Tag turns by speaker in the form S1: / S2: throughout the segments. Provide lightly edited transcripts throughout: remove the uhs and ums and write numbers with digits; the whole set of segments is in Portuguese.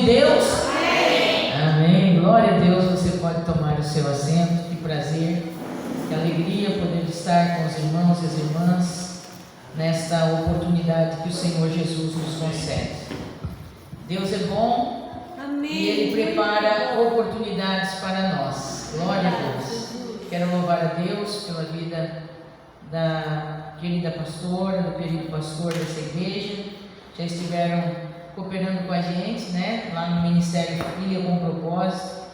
S1: Deus? Amém. Amém. Glória a Deus. Você pode tomar o seu assento. Que prazer, que alegria poder estar com os irmãos e as irmãs nesta oportunidade que o Senhor Jesus nos concede. Deus é bom. Amém. E Ele prepara oportunidades para nós. Glória a Deus. Quero louvar a Deus pela vida da querida pastora, do querido pastor dessa igreja. Já estiveram cooperando com a gente, né? Lá no Ministério Filha com propósito,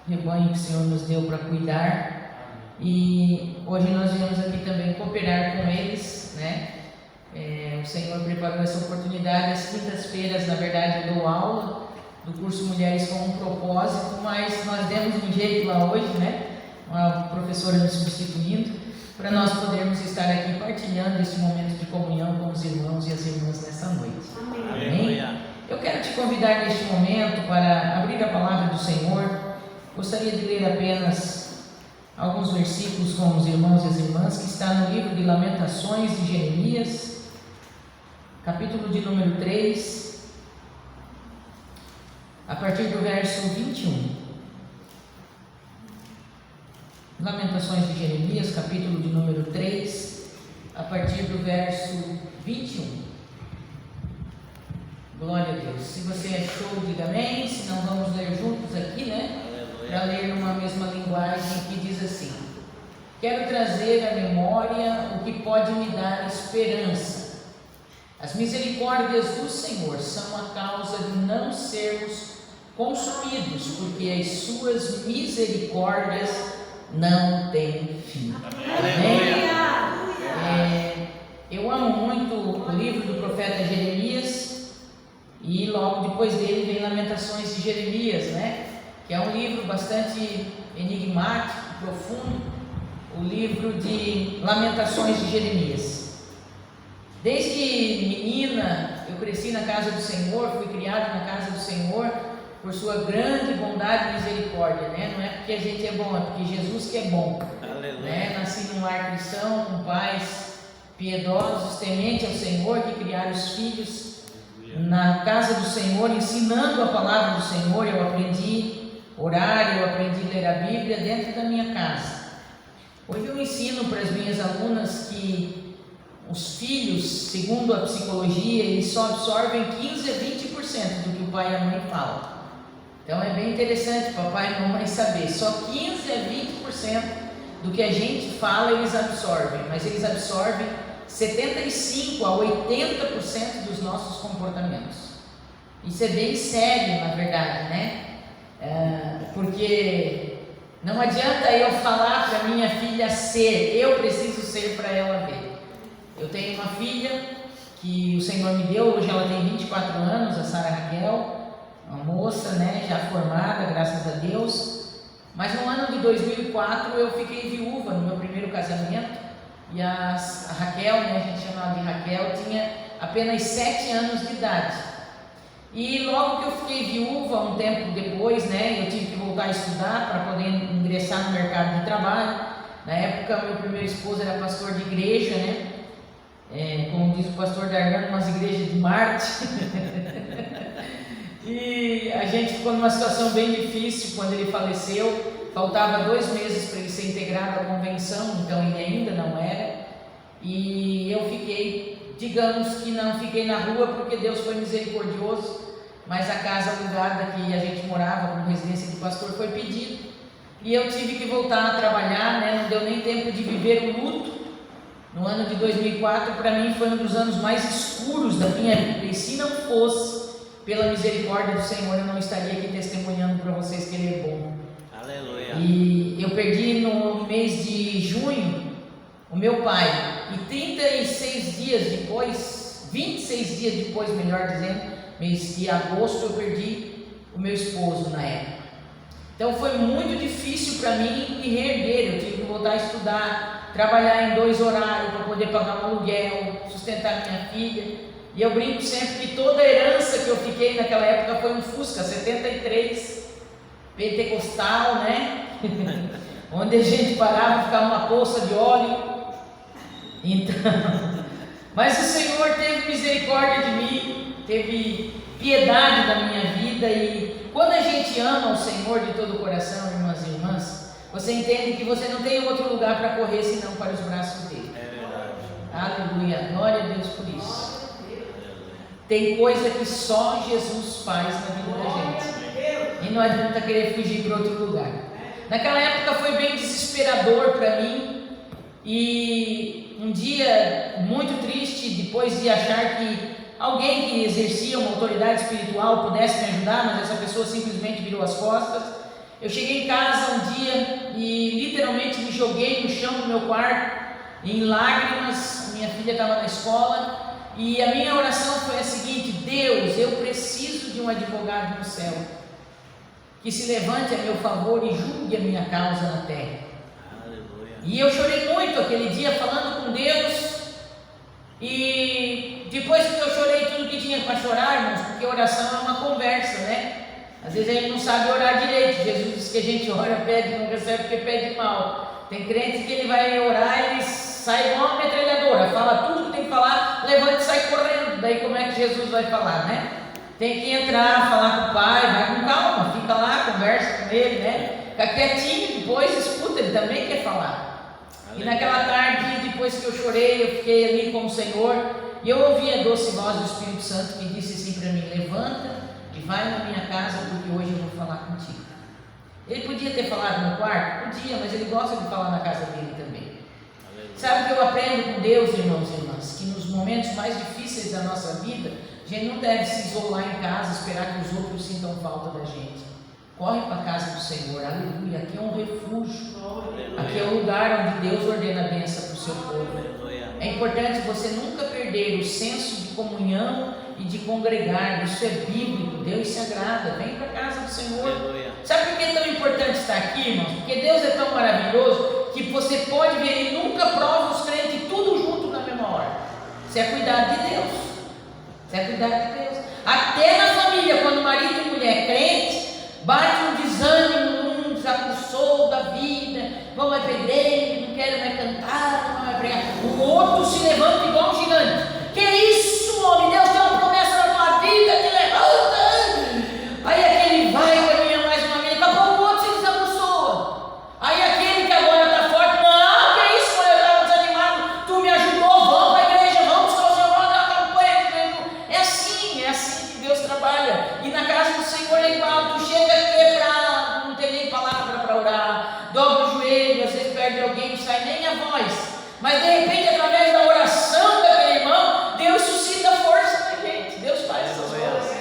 S1: rebanho que o Senhor nos deu para cuidar. E hoje nós viemos aqui também cooperar com eles, né? O Senhor preparou essa oportunidade. Às quintas-feiras, na verdade, eu dou aula do curso Mulheres com um Propósito, mas nós demos um jeito lá hoje, né? Uma professora nos substituindo, para nós podermos estar aqui partilhando esse momento de comunhão com os irmãos e as irmãs nessa noite. Amém? Amém? Eu quero te convidar neste momento para abrir a palavra do Senhor. Gostaria de ler apenas alguns versículos com os irmãos e as irmãs, que está no livro de Lamentações de Jeremias, capítulo de número 3, a partir do verso 21. Lamentações de Jeremias, capítulo de número 3, a partir do verso 21. Glória a Deus. Se você achou, diga amém. Se não, vamos ler juntos aqui, né? Para ler numa mesma linguagem, que diz assim: quero trazer à memória o que pode me dar esperança. As misericórdias do Senhor são a causa de não sermos consumidos, porque as suas misericórdias não têm fim. Amém? Eu amo muito o livro do profeta Jeremias, e logo depois dele vem Lamentações de Jeremias, né? Que é um livro bastante enigmático, profundo, o livro de Lamentações de Jeremias. Desde menina eu cresci na casa do Senhor, fui criada na casa do Senhor por sua grande bondade e misericórdia, né? Não é porque a gente é bom, é porque Jesus que é bom, né? Nasci num lar cristão, com pais piedosos, temente ao Senhor, que criaram os filhos na casa do Senhor, ensinando a palavra do Senhor. Eu aprendi a orar, eu aprendi a ler a Bíblia dentro da minha casa. Hoje eu ensino para as minhas alunas que os filhos, segundo a psicologia, eles só absorvem 15 a 20% do que o pai e a mãe falam. Então é bem interessante papai e mamãe saber, só 15 a 20% do que a gente fala eles absorvem, mas eles absorvem 75 a 80% dos nossos comportamentos. Isso é bem sério, na verdade, né? Porque não adianta eu falar para minha filha ser, eu preciso ser para ela ver. Eu tenho uma filha que o Senhor me deu, hoje ela tem 24 anos, a Sara Raquel, uma moça, né, já formada, graças a Deus. Mas no ano de 2004 eu fiquei viúva no meu primeiro casamento, e a Raquel, né, a gente chamava de Raquel, tinha apenas 7 anos de idade. E logo que eu fiquei viúva, um tempo depois, né, eu tive que voltar a estudar para poder ingressar no mercado de trabalho. Na época meu primeiro esposo era pastor de igreja, né, como diz o pastor Darlan, umas igrejas de Marte. E a gente ficou numa situação bem difícil quando ele faleceu. Faltava 2 meses para ele ser integrado à convenção, então ele ainda não era. E eu fiquei, digamos que não fiquei na rua, porque Deus foi misericordioso, mas a casa alugada que a gente morava como residência de pastor foi pedida. E eu tive que voltar a trabalhar, né? Não deu nem tempo de viver o luto. No ano de 2004, para mim, foi um dos anos mais escuros da minha vida. E se não fosse pela misericórdia do Senhor, eu não estaria aqui testemunhando para vocês que Ele é bom. Aleluia. E eu perdi no mês de junho o meu pai. E 36 dias depois, 26 dias depois, melhor dizendo, mês de agosto, eu perdi o meu esposo na época. Então foi muito difícil para mim me reerguer. Eu tive que voltar a estudar, trabalhar em 2 horários para poder pagar um aluguel, sustentar minha filha. E eu brinco sempre que toda a herança que eu fiquei naquela época foi um Fusca 73 pentecostal, né? Onde a gente parava, ficava uma poça de óleo. Então, mas o Senhor teve misericórdia de mim teve piedade da minha vida. E quando a gente ama o Senhor de todo o coração, irmãs e irmãs, você entende que você não tem outro lugar para correr senão para os braços dele.
S2: É verdade.
S1: Aleluia, glória a Deus por isso. Tem coisa que só Jesus faz na vida da gente, e não adianta querer fugir para outro lugar. Naquela época foi bem desesperador para mim, e um dia muito triste, depois de achar que alguém que exercia uma autoridade espiritual pudesse me ajudar, mas essa pessoa simplesmente virou as costas. Eu cheguei em casa um dia e literalmente me joguei no chão do meu quarto, em lágrimas. Minha filha estava na escola, e a minha oração foi a seguinte: Deus, eu preciso de um advogado no céu, que se levante a meu favor e julgue a minha causa na terra.
S2: Aleluia.
S1: E eu chorei muito aquele dia falando com Deus, e depois que eu chorei tudo que tinha para chorar, irmãos, porque oração é uma conversa, né? Às vezes a gente não sabe orar direito. Jesus diz que a gente ora, pede, não recebe porque pede mal. Tem crente que ele vai orar, ele sai igual uma metralhadora, fala tudo que tem que falar, levanta e sai correndo. Daí como é que Jesus vai falar, né? Tem que entrar, falar com o Pai, vai com calma, fica lá, conversa com ele, né? Fica quietinho, depois escuta, ele também quer falar. E naquela tarde, depois que eu chorei, eu fiquei ali com o Senhor, e eu ouvi a doce voz do Espírito Santo que disse assim para mim: levanta e vai na minha casa, porque hoje eu vou falar contigo. Ele podia ter falado no quarto? Podia, mas ele gosta de falar na casa dele também. Sabe o que eu aprendo com Deus, irmãos e irmãs? Que nos momentos mais difíceis da nossa vida, a gente não deve se isolar em casa, esperar que os outros sintam falta da gente. Corre para a casa do Senhor, aleluia. Aqui é um refúgio, aqui é o lugar onde Deus ordena a bênção para o seu povo. É importante você nunca perder o senso de comunhão e de congregar. Isso é bíblico, Deus se agrada. Vem para a casa do Senhor. Sabe por que é tão importante estar aqui, irmãos? Porque Deus é tão maravilhoso que você pode ver, Ele nunca prova os crentes tudo junto na mesma hora. Isso é cuidar de Deus. Isso é cuidar de Deus. Até na família, quando marido e mulher é crente, bate um desânimo, desacursou da vida, vamos mais para a igreja, não quero mais cantar, não vai pregar. O outro se levanta igual um gigante. Que isso, homem? Deus tem uma promessa na tua vida, te levanta. Aí aquele vai, caminha mais uma vez, daqui a pouco o outro se desacursou. Aí aquele que agora está forte, não, que isso, eu estava desanimado, tu me ajudou, vamos para a igreja, vamos buscar o Senhor, vamos dar uma campanha. É assim que Deus trabalha. E na casa do Senhor é igual, tu chega quebrado, não tem nem palavra para orar, dobra o joelho, às vezes perde alguém, não sai nem a voz. Mas de repente, através da oração daquele irmão, Deus suscita força na gente. Deus faz essas coisas.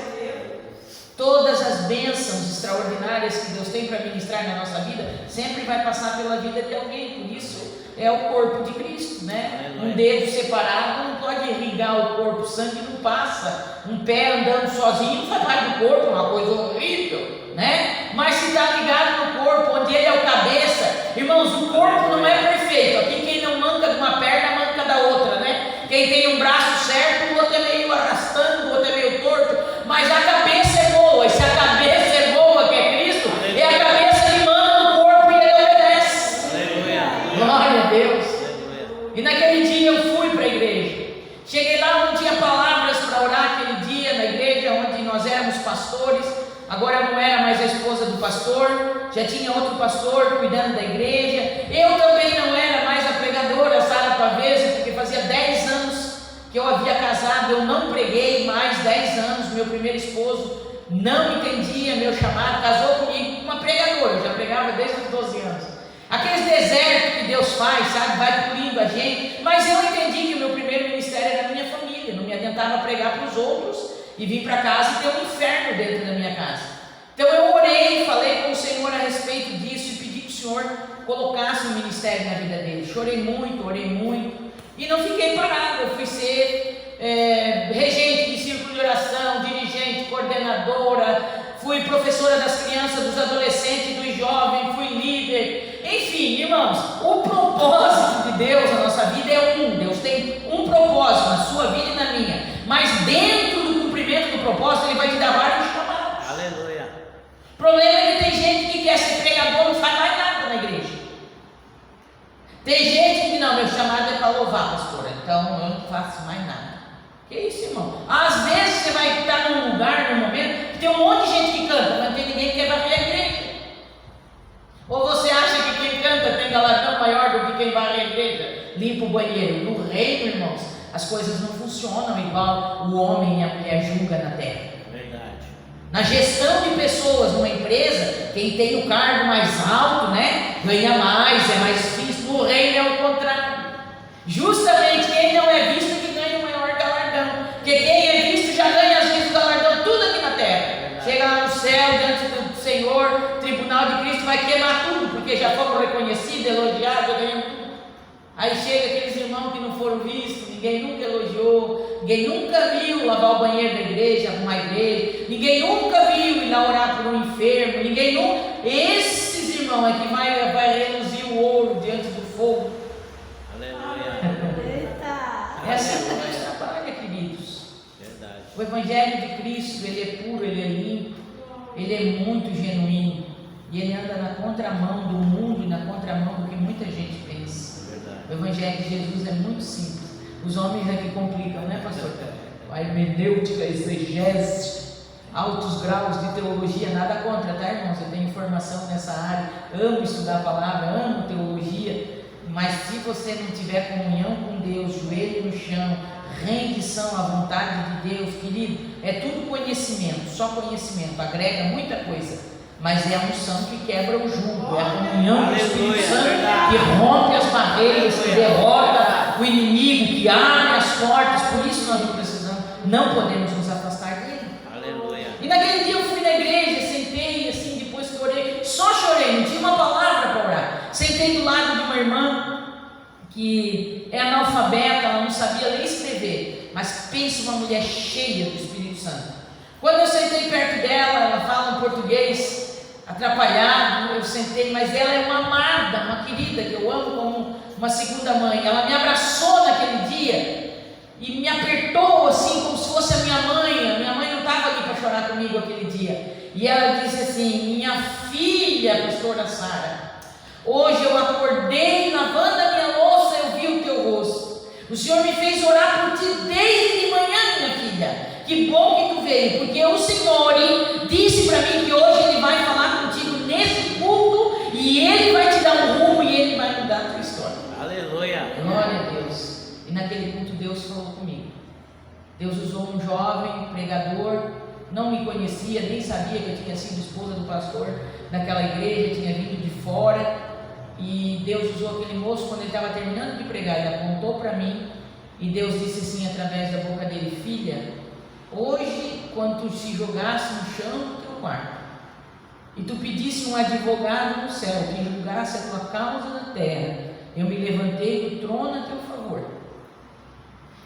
S1: Todas as bênçãos extraordinárias que Deus tem para ministrar na nossa vida, sempre vai passar pela vida de alguém. Por isso é o corpo de Cristo, né? Um dedo separado não pode irrigar o corpo, o sangue não passa. Um pé andando sozinho não faz parte do corpo, é uma coisa horrível, né? Mas se está ligado no corpo, onde ele é o cabeça, irmãos, o corpo não é perfeito. Aqui quem não manca de uma perna, manca da outra, né? Quem tem um braço certo, o outro é meio arrastando, o outro é meio torto, mas a cabeça é boa. E se a cabeça é boa, que é Cristo, é a cabeça que manda no corpo e ele obedece. Glória a Deus. E naquele dia eu fui para a igreja. Cheguei lá, não tinha palavras para orar aquele dia na igreja onde nós éramos pastores. Agora eu não era mais a esposa do pastor, já tinha outro pastor cuidando da igreja. Eu também não era mais a pregadora Sara Pavese, porque fazia 10 anos que eu havia casado. Eu não preguei mais 10 anos. Meu primeiro esposo não entendia meu chamado, casou comigo com uma pregadora. Eu já pregava desde os 12 anos. Aqueles desertos que Deus faz, sabe, vai pulindo a gente. Mas eu entendi que o meu primeiro ministério era a minha família. Não me adiantava pregar para os outros e vir para casa e ter um inferno dentro da minha casa. Então eu orei, falei com o Senhor a respeito disso e pedi que o Senhor colocasse um ministério na vida dele. Chorei muito, orei muito e não fiquei parado. Eu fui ser regente de círculo de oração, dirigente, coordenadora, fui professora das crianças, dos adolescentes, dos jovens, fui líder. Enfim, irmãos, o propósito de Deus na nossa vida é um. Deus tem um propósito na sua vida e na minha, mas dentro do cumprimento do propósito, Ele vai te dar vários chamados.
S2: Aleluia.
S1: O problema é que tem gente que quer ser pregador, não faz mais nada na igreja. Tem gente que não, meu chamado é para louvar, pastora, então eu não faço mais nada. Que isso, irmão? Às vezes você vai estar num lugar, num momento, que tem um monte de gente que canta, mas não tem ninguém que quer varrer a igreja. Ou você acha que quem canta tem galardão maior do que quem varre a igreja, limpa o banheiro? No reino, irmãos, as coisas não funcionam igual o homem e a mulher julga na terra.
S2: Verdade.
S1: Na gestão de pessoas numa empresa, quem tem o cargo mais alto, né, ganha mais, é mais visto. No reino é o contrário. Justamente quem não é visto é que ganha o maior galardão. Porque quem é visto já ganha às vezes o galardão tudo aqui na terra. Chega lá no céu, diante do Senhor, tribunal de Cristo, vai queimar tudo, porque já foram reconhecidos, elogiados, já ganham tudo. Aí chega aqueles irmãos que não foram vistos, ninguém nunca elogiou, ninguém nunca viu lavar o banheiro da igreja, arrumar a igreja, ninguém nunca viu ir lá orar por um enfermo, ninguém nunca. Esses irmãos é que vai reluzir o ouro diante do fogo.
S2: Aleluia.
S1: Essa é a nossa trabalho, queridos.
S2: Verdade.
S1: O Evangelho de Cristo, ele é puro, ele é limpo, ele é muito genuíno, e ele anda na contramão do mundo e na contramão do que muita gente pensa.
S2: Verdade.
S1: O Evangelho de Jesus é muito simples. Os homens é que complicam, né, pastor? A hermenêutica, exegese, altos graus de teologia, nada contra, tá, irmãos? Eu tenho formação nessa área, amo estudar a palavra, amo teologia, mas se você não tiver comunhão com Deus, joelho no chão, rendição à vontade de Deus, querido, é tudo conhecimento, só conhecimento, agrega muita coisa, mas é a unção que quebra o jugo, é a comunhão do Espírito Santo que rompe as barreiras, que derrota o inimigo, que abre as portas. Por isso nós não podemos nos afastar dele.
S2: Aleluia.
S1: E naquele dia eu fui na igreja, sentei assim, depois que orei, só chorei, não tinha uma palavra para orar. Sentei do lado de uma irmã que é analfabeta, ela não sabia ler e escrever, mas pensa uma mulher cheia do Espírito Santo. Quando eu sentei perto dela, ela fala um português atrapalhado, eu sentei, mas ela é uma amada, uma querida, que eu amo como uma segunda mãe. Ela me abraçou naquele dia e me apertou assim, como se fosse a minha mãe não estava ali para chorar comigo aquele dia, e ela disse assim: minha filha, pastora Sara, hoje eu acordei lavando a minha louça, eu vi o teu rosto, o Senhor me fez orar por ti desde de manhã, minha filha, que bom que tu veio, porque o Senhor disse para mim que hoje Ele vai falar contigo nesse culto, e Ele vai te dar um rumo, e Ele vai mudar a tua história.
S2: Aleluia.
S1: Glória a Deus. E naquele culto Deus falou comigo. Deus usou um jovem pregador, não me conhecia, nem sabia que eu tinha sido esposa do pastor naquela igreja, tinha vindo de fora, e Deus usou aquele moço quando ele estava terminando de pregar. Ele apontou para mim e Deus disse assim através da boca dele: filha, hoje quando tu se jogasse no chão do teu quarto e tu pedisse um advogado no céu que julgasse a tua causa na terra, eu me levantei do trono a teu favor.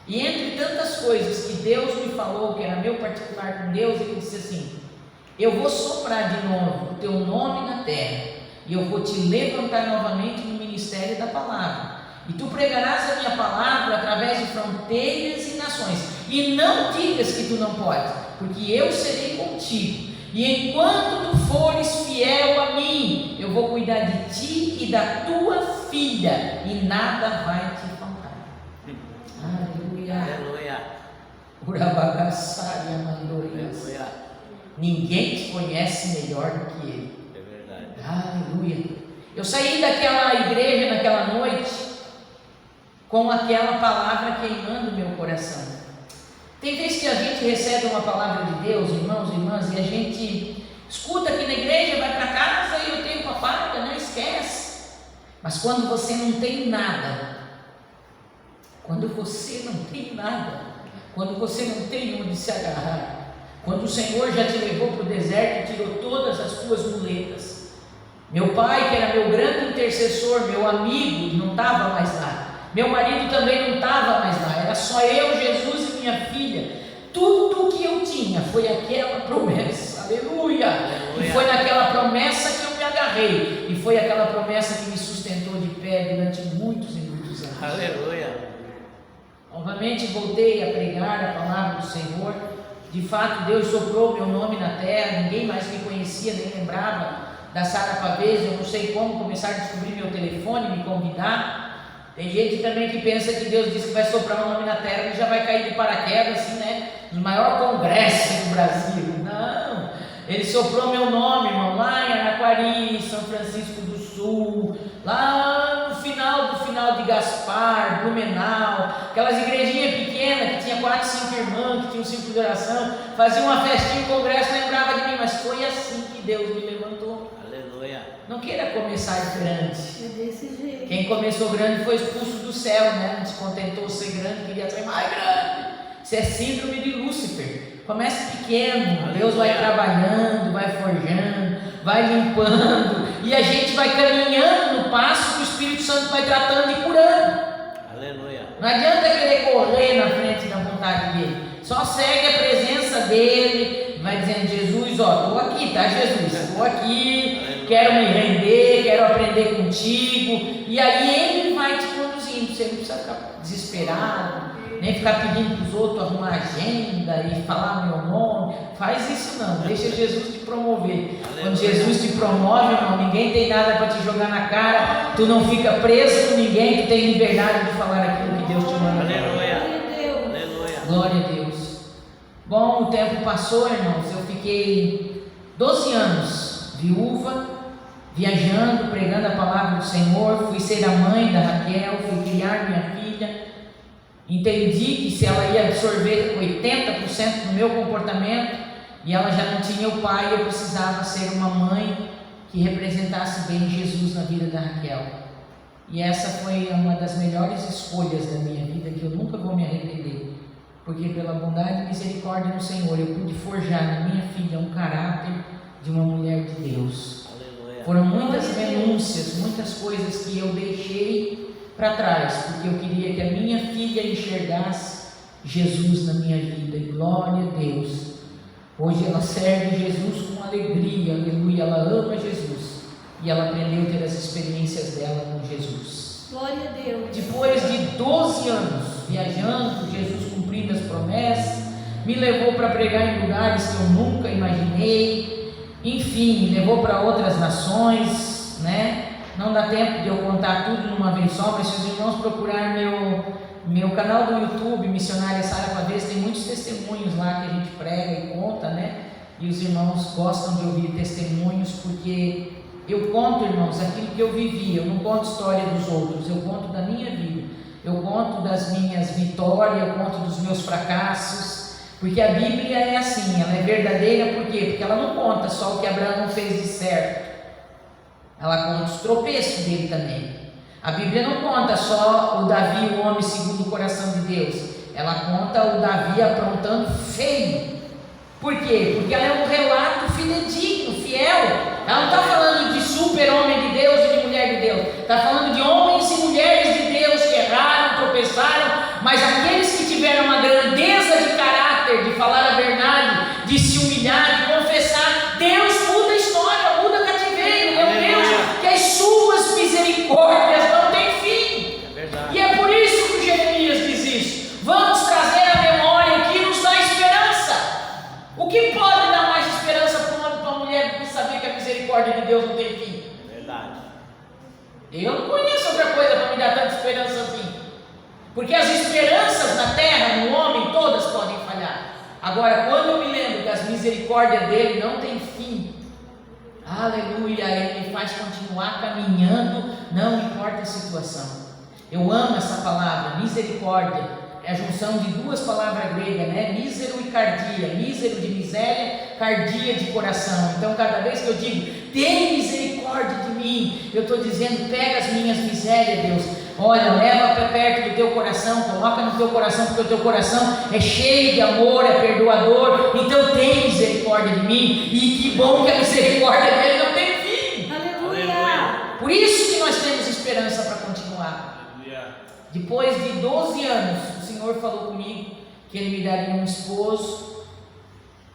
S1: E entre tantas coisas que Deus me falou, que era meu particular com Deus, Ele disse assim: eu vou soprar de novo o teu nome na terra, e eu vou te levantar novamente no ministério da palavra, e tu pregarás a minha palavra através de fronteiras e nações, e não digas que tu não podes, porque eu serei contigo, e enquanto tu fores fiel a mim, eu vou cuidar de ti e da tua filha, e nada vai te faltar. Aleluia.
S2: Aleluia.
S1: Urabagaçaria mandorias.
S2: Aleluia.
S1: Ninguém te conhece melhor do que Ele.
S2: É verdade.
S1: Aleluia. Eu saí daquela igreja naquela noite com aquela palavra queimando meu coração. Tem vezes que a gente recebe uma palavra de Deus, irmãos e irmãs, e a gente escuta aqui na igreja, vai para casa e o tempo apaga, não esquece. Mas quando você não tem nada, quando você não tem nada, quando você não tem onde se agarrar, quando o Senhor já te levou para o deserto e tirou todas as tuas muletas. Meu pai, que era meu grande intercessor, meu amigo, não estava mais lá. Meu marido também não estava mais lá. Era só eu, Jesus e minha filha. Tudo que eu tinha foi aquela promessa. Aleluia!
S2: Aleluia.
S1: E foi naquela promessa que eu me agarrei. E foi aquela promessa que me sustentou de pé durante muitos e muitos anos.
S2: Aleluia.
S1: Novamente voltei a pregar a palavra do Senhor. De fato, Deus soprou meu nome na terra. Ninguém mais me conhecia, nem lembrava da Sara Pavese. Eu não sei como começar a descobrir meu telefone, me convidar. Tem gente também que pensa que Deus disse que vai soprar um nome na terra e já vai cair de paraquedas, assim, né? No maior congresso do Brasil. Não, Ele soprou meu nome, irmão, lá em Araquari, São Francisco do Sul, lá no final de Gaspar, Blumenau, aquelas igrejinhas pequenas que tinha 4, 5 irmãs, que tinham um círculo de oração, fazia uma festinha, um congresso, lembrava de mim, mas foi assim que Deus me levantou.
S2: Aleluia.
S1: Não queira começar grande.
S3: É desse jeito.
S1: Quem começou grande foi expulso do céu, né? Não se contentou de ser grande, queria ser mais grande. Isso é síndrome de Lúcifer. Comece pequeno, Deus vai trabalhando, vai forjando, vai limpando, e a gente vai caminhando no passo que o Espírito Santo vai tratando e curando.
S2: Aleluia.
S1: Não adianta querer correr na frente da vontade dele, só segue a presença dele, vai dizendo: Jesus, ó, estou aqui, tá, Jesus? Estou aqui, quero me render, quero aprender contigo, e aí ele vai te conduzindo. Você não precisa ficar desesperado, nem ficar pedindo para os outros arrumar agenda e falar meu nome. Faz isso não, deixa Jesus te promover. Quando Jesus te promove, irmão, ninguém tem nada para te jogar na cara, tu não fica preso com ninguém, tu tem liberdade de falar aquilo que Deus te manda.
S2: Aleluia.
S3: Aleluia.
S1: Glória a Deus. Bom, o tempo passou, irmãos, eu fiquei 12 anos viúva, viajando, pregando a palavra do Senhor, fui ser a mãe da Raquel, fui criar minha filha. Entendi que se ela ia absorver 80% do meu comportamento e ela já não tinha o pai, eu precisava ser uma mãe que representasse bem Jesus na vida da Raquel. E essa foi uma das melhores escolhas da minha vida, que eu nunca vou me arrepender, porque pela bondade e misericórdia do Senhor eu pude forjar na minha filha um caráter de uma mulher de Deus.
S2: Aleluia.
S1: Foram muitas renúncias, muitas coisas que eu deixei para trás, porque eu queria que a minha filha enxergasse Jesus na minha vida, e glória a Deus. Hoje ela serve Jesus com alegria, aleluia, ela ama Jesus, e ela aprendeu a ter as experiências dela com Jesus.
S3: Glória a Deus.
S1: Depois de 12 anos viajando, Jesus cumprindo as promessas, me levou para pregar em lugares que eu nunca imaginei, enfim, me levou para outras nações, né? Não dá tempo de eu contar tudo numa vez só, mas se os irmãos procurarem meu canal do YouTube, Missionária Sara Pavês, tem muitos testemunhos lá que a gente prega e conta, né? E os irmãos gostam de ouvir testemunhos, porque eu conto, irmãos, aquilo que eu vivi. Eu não conto história dos outros, eu conto da minha vida, eu conto das minhas vitórias, eu conto dos meus fracassos, porque a Bíblia é assim, ela é verdadeira. Por quê? Porque ela não conta só o que Abraão fez de certo, ela conta os tropeços dele também. A Bíblia não conta só o Davi, o homem segundo o coração de Deus, ela conta o Davi aprontando feio. Por quê? Porque ela é um relato fidedigno, fiel. Ela não está falando de super-homem de Deus e de mulher de Deus, está falando de homens e mulheres de Deus que erraram, tropeçaram, mas aqueles que tiveram a grandeza de caráter, de falar a verdade, de se humilhar, de confessar, Deus muda a história, muda cativeiro. É um Deus que as suas misericórdias não têm fim.
S2: É verdade.
S1: E é por isso que Jeremias diz isso. Vamos trazer à memória o que nos dá esperança. O que pode dar mais esperança para um homem e para uma mulher do que saber que a misericórdia de Deus não tem fim?
S2: É verdade.
S1: Eu não conheço outra coisa para me dar tanta esperança assim. Porque as esperanças na terra, no homem, todas podem falhar. Agora, quando eu me lembro que as misericórdias dele não têm fim, aleluia, ele me faz continuar caminhando, não importa a situação. Eu amo essa palavra, misericórdia. É a junção de duas palavras gregas, né? Mísero e cardia. Mísero de miséria, cardia de coração. Então, cada vez que eu digo, tem misericórdia de mim, eu estou dizendo, pega as minhas misérias, Deus. Olha, leva para perto do teu coração, coloca no teu coração, porque o teu coração é cheio de amor, é perdoador. Então, tem misericórdia de mim. E que bom que a misericórdia dele não tem fim.
S3: Aleluia.
S1: Por isso que nós temos esperança para continuar.
S2: Aleluia.
S1: Depois de 12 anos, o Senhor falou comigo que Ele me daria um esposo,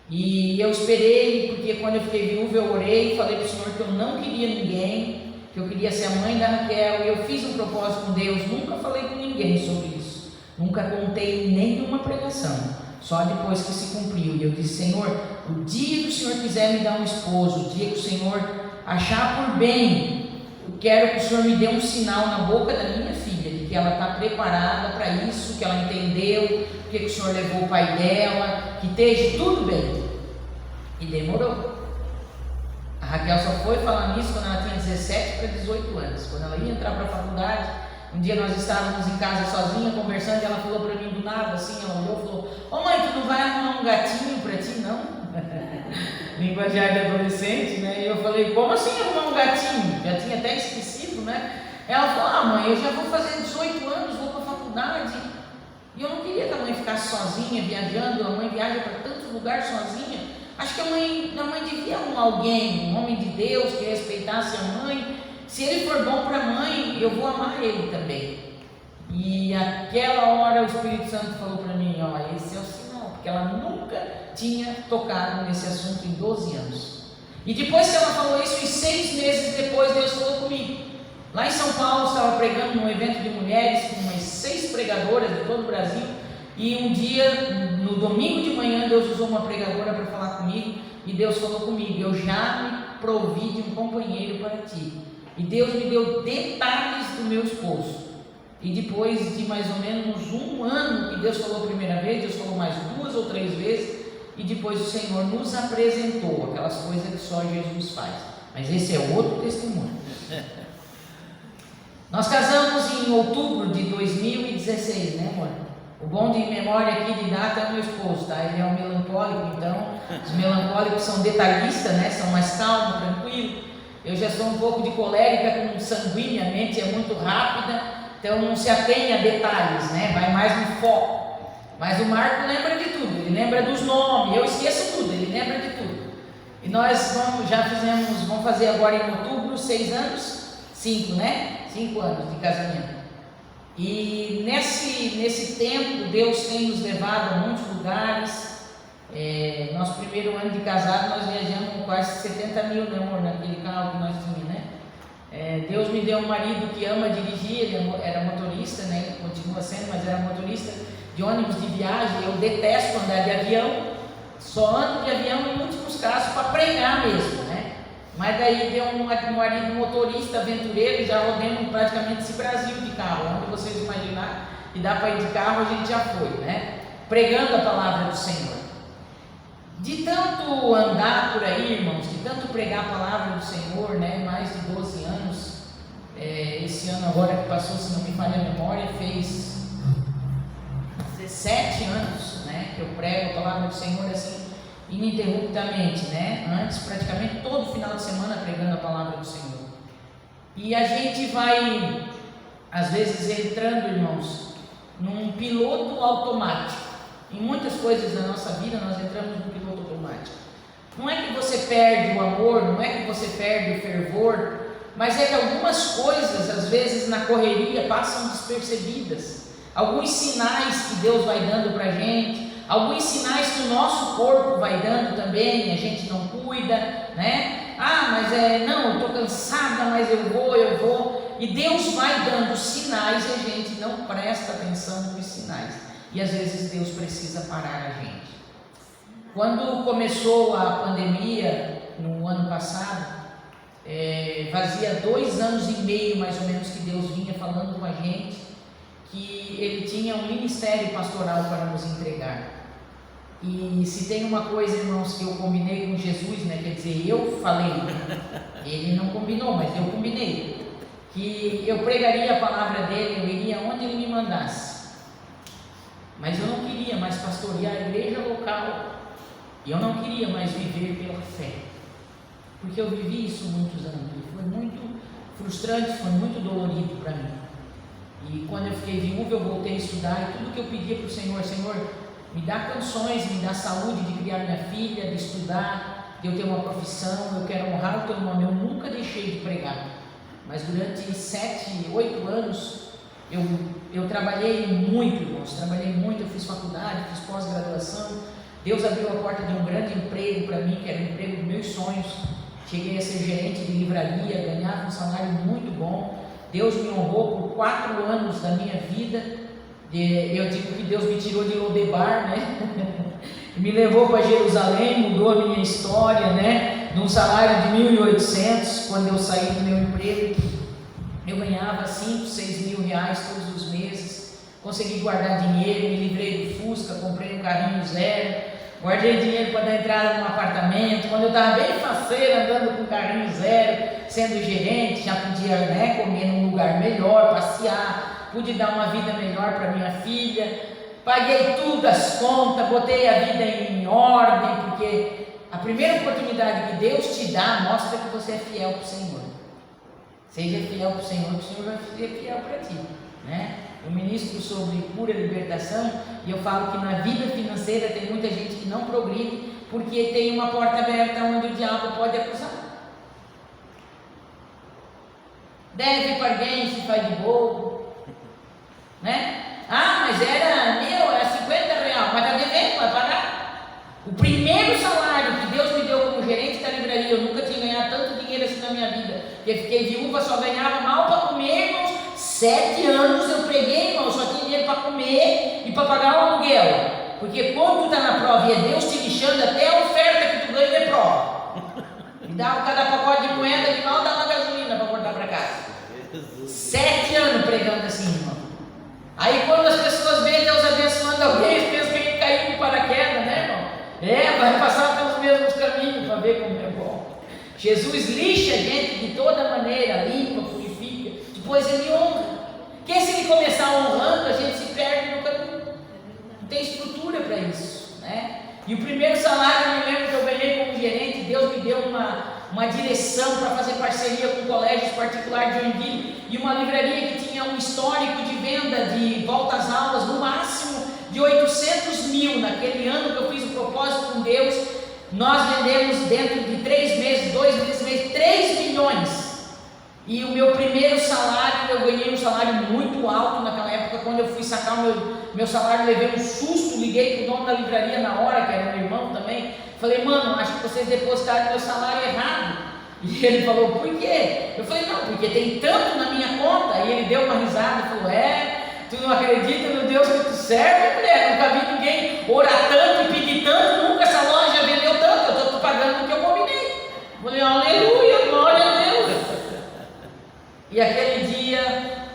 S1: e eu esperei, porque quando eu fiquei viúva eu orei, falei para o Senhor que eu não queria ninguém, que eu queria ser a mãe da Raquel, e eu fiz um propósito com Deus, nunca falei com ninguém sobre isso, nunca contei em nenhuma pregação, só depois que se cumpriu. E eu disse: Senhor, o dia que o Senhor quiser me dar um esposo, o dia que o Senhor achar por bem, eu quero que o Senhor me dê um sinal na boca da minha filha, de que que ela está preparada para isso, que ela entendeu porque que o Senhor levou o pai dela, que esteja tudo bem. E demorou. A Raquel só foi falar nisso quando ela tinha 17 para 18 anos, quando ela ia entrar para a faculdade. Um dia nós estávamos em casa sozinha conversando e ela falou para mim do nada assim, ela olhou e falou: "Ô mãe, tu não vai arrumar um gatinho para ti não?" Linguajar de adolescente, né? E eu falei: "Como assim arrumar um gatinho?" Já tinha até esquecido, né? Ela falou: "Ah mãe, eu já vou fazer 18 anos, vou para a faculdade." E eu não queria que a mãe ficasse sozinha viajando. A mãe viaja para tantos lugares sozinha. Acho que a mãe devia arrumar alguém, um homem de Deus que respeitasse a mãe. Se ele for bom para a mãe, eu vou amar ele também. E aquela hora o Espírito Santo falou para mim: ó, esse é o sinal, porque ela nunca tinha tocado nesse assunto em 12 anos. E depois que ela falou isso, e 6 meses depois, Deus falou comigo. Lá em São Paulo, estava pregando num evento de mulheres com umas 6 pregadoras de todo o Brasil. E um dia, no domingo de manhã, Deus usou uma pregadora para falar comigo. E Deus falou comigo: eu já me provi de um companheiro para ti. E Deus me deu detalhes do meu esposo. E depois de mais ou menos 1 ano que Deus falou a primeira vez, Deus falou mais 2 ou 3 vezes. E depois o Senhor nos apresentou aquelas coisas que só Jesus faz. Mas esse é outro testemunho. Nós casamos em outubro de 2016, né, amor? O bom de memória aqui de data é o meu esposo, tá? Ele é um melancólico, então os melancólicos são detalhistas, né? São mais calmos, tranquilos. Eu já sou um pouco de colérica, com sanguínea, a mente é muito rápida, então não se atém a detalhes, né? Vai mais no foco. Mas o Marco lembra de tudo, ele lembra dos nomes, eu esqueço tudo, ele lembra de tudo. E nós vamos fazer agora em outubro 6 anos, 5, né? 5 anos de casamento. E nesse tempo Deus tem nos levado a muitos lugares. Nosso primeiro ano de casado nós viajamos quase 70 mil, né, amor, naquele carro que nós tínhamos, né? Deus me deu um marido que ama dirigir, ele era motorista, né? Ele continua sendo, mas era motorista de ônibus de viagem. Eu detesto andar de avião, só ando de avião em últimos casos para pregar mesmo, né? Mas daí deu um marido motorista aventureiro, já rodemos praticamente esse Brasil de carro, onde vocês imaginarem que dá para ir de carro, a gente já foi, né? Pregando a palavra do Senhor. De tanto andar por aí, irmãos, de tanto pregar a palavra do Senhor, né? Mais de 12 anos, esse ano agora que passou, se não me falha a memória, fez 17 anos, né? Que eu prego a palavra do Senhor assim, ininterruptamente, né? Antes, praticamente todo final de semana pregando a palavra do Senhor. E a gente vai, às vezes, entrando, irmãos, num piloto automático. Em muitas coisas da nossa vida, nós entramos num piloto automático. Não é que você perde o amor, não é que você perde o fervor, mas é que algumas coisas, às vezes, na correria, passam despercebidas. Alguns sinais que Deus vai dando para a gente, alguns sinais que o nosso corpo vai dando também, a gente não cuida, né? Mas não, eu estou cansada, mas eu vou. E Deus vai dando sinais e a gente não presta atenção nos sinais. E às vezes Deus precisa parar a gente. Quando começou a pandemia, no ano passado, fazia 2 anos e meio mais ou menos que Deus vinha falando com a gente que Ele tinha um ministério pastoral para nos entregar. E se tem uma coisa, irmãos, que eu combinei com Jesus, né? Quer dizer, eu falei, Ele não combinou, mas eu combinei, que eu pregaria a palavra dEle, eu iria onde Ele me mandasse. Mas eu não queria mais pastorear a igreja local, e eu não queria mais viver pela fé, porque eu vivi isso muitos anos, e foi muito frustrante, foi muito dolorido para mim. E quando eu fiquei viúva, eu voltei a estudar, e tudo que eu pedia para o Senhor: Senhor, me dá condições, me dá saúde de criar minha filha, de estudar, de eu ter uma profissão, eu quero honrar o Teu nome. Eu nunca deixei de pregar, mas durante 7, 8 anos, eu trabalhei muito, irmãos, eu fiz faculdade, fiz pós-graduação. Deus abriu a porta de um grande emprego para mim, que era o emprego dos meus sonhos. Cheguei a ser gerente de livraria, ganhava um salário muito bom. Deus me honrou por 4 anos da minha vida. Eu digo que Deus me tirou de Lodebar, né? Me levou para Jerusalém, mudou a minha história, né? Num salário de 1.800, quando eu saí do meu emprego, eu ganhava 5, 6 mil reais todos os consegui guardar dinheiro, me livrei do Fusca, comprei um carrinho zero, guardei dinheiro para dar entrada num apartamento. Quando eu estava bem faceiro, andando com um carrinho zero, sendo gerente, já podia, né, comer num lugar melhor, passear, pude dar uma vida melhor para minha filha, paguei tudo, as contas, botei a vida em ordem, porque a primeira oportunidade que Deus te dá mostra que você é fiel para o Senhor. Seja fiel para o Senhor vai ser fiel para ti, né? Eu ministro sobre pura libertação e eu falo que na vida financeira tem muita gente que não progride porque tem uma porta aberta onde o diabo pode acusar. Deve para alguém, se faz de bobo, né? Ah, mas era R$50, mas está devendo, vai pagar. O primeiro salário que Deus me deu como gerente da livraria, eu nunca tinha ganhado tanto dinheiro assim na minha vida, porque eu fiquei viúva, só ganhava mal para comer, irmãos. 7 anos eu preguei, irmão, só tinha dinheiro para comer e para pagar o aluguel. Porque quando tu está na prova e é Deus te lixando, até a oferta que tu ganha é prova. Me dava cada pacote de moeda de mal, dava gasolina para voltar para casa. 7 anos pregando assim, irmão. Aí quando as pessoas veem Deus abençoando alguém, eles pensam que ele caiu com paraquedas, né, irmão? Vai passar pelos mesmos caminhos para ver como é bom. Jesus lixa a gente de toda maneira, limpa, purifica, depois ele honra. Porque se ele começar honrando, a gente se perde no caminho. Não tem estrutura para isso, né? E o primeiro salário, eu me lembro que eu ganhei como gerente, Deus me deu uma direção para fazer parceria com colégios particulares de Joinville e uma livraria que tinha um histórico de venda de volta às aulas, no máximo de 800 mil. Naquele ano que eu fiz o propósito com Deus, nós vendemos dentro de 3 meses, 2 meses, 3 milhões. E o meu primeiro salário, eu ganhei um salário muito alto naquela época. Quando eu fui sacar o meu salário, levei um susto, liguei para o dono da livraria na hora, que era meu irmão também. Falei, mano, acho que vocês depositaram meu salário errado. E ele falou, por quê? Eu falei, não, porque tem tanto na minha conta. E ele deu uma risada e falou, tu não acredita no Deus que tu serve, mulher? Nunca vi ninguém orar tanto e pedir tanto, nunca essa loja vendeu tanto, eu estou pagando o que eu combinei. Eu falei, aleluia, glória a Deus. E aquele dia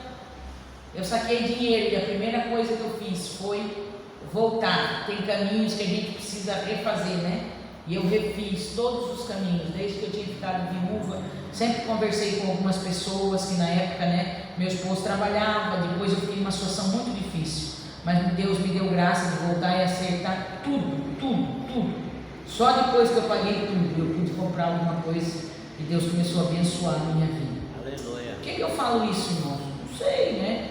S1: eu saquei dinheiro e a primeira coisa que eu fiz foi voltar. Tem caminhos que a gente precisa refazer, né? E eu refiz todos os caminhos, desde que eu tinha ficado viúva. Sempre conversei com algumas pessoas que na época, né, meu esposo trabalhava, depois eu fiquei numa situação muito difícil. Mas Deus me deu graça de voltar e acertar tudo. Só depois que eu paguei tudo, eu pude comprar alguma coisa e Deus começou a abençoar a minha vida. Por que eu falo isso, irmão? Não sei, né?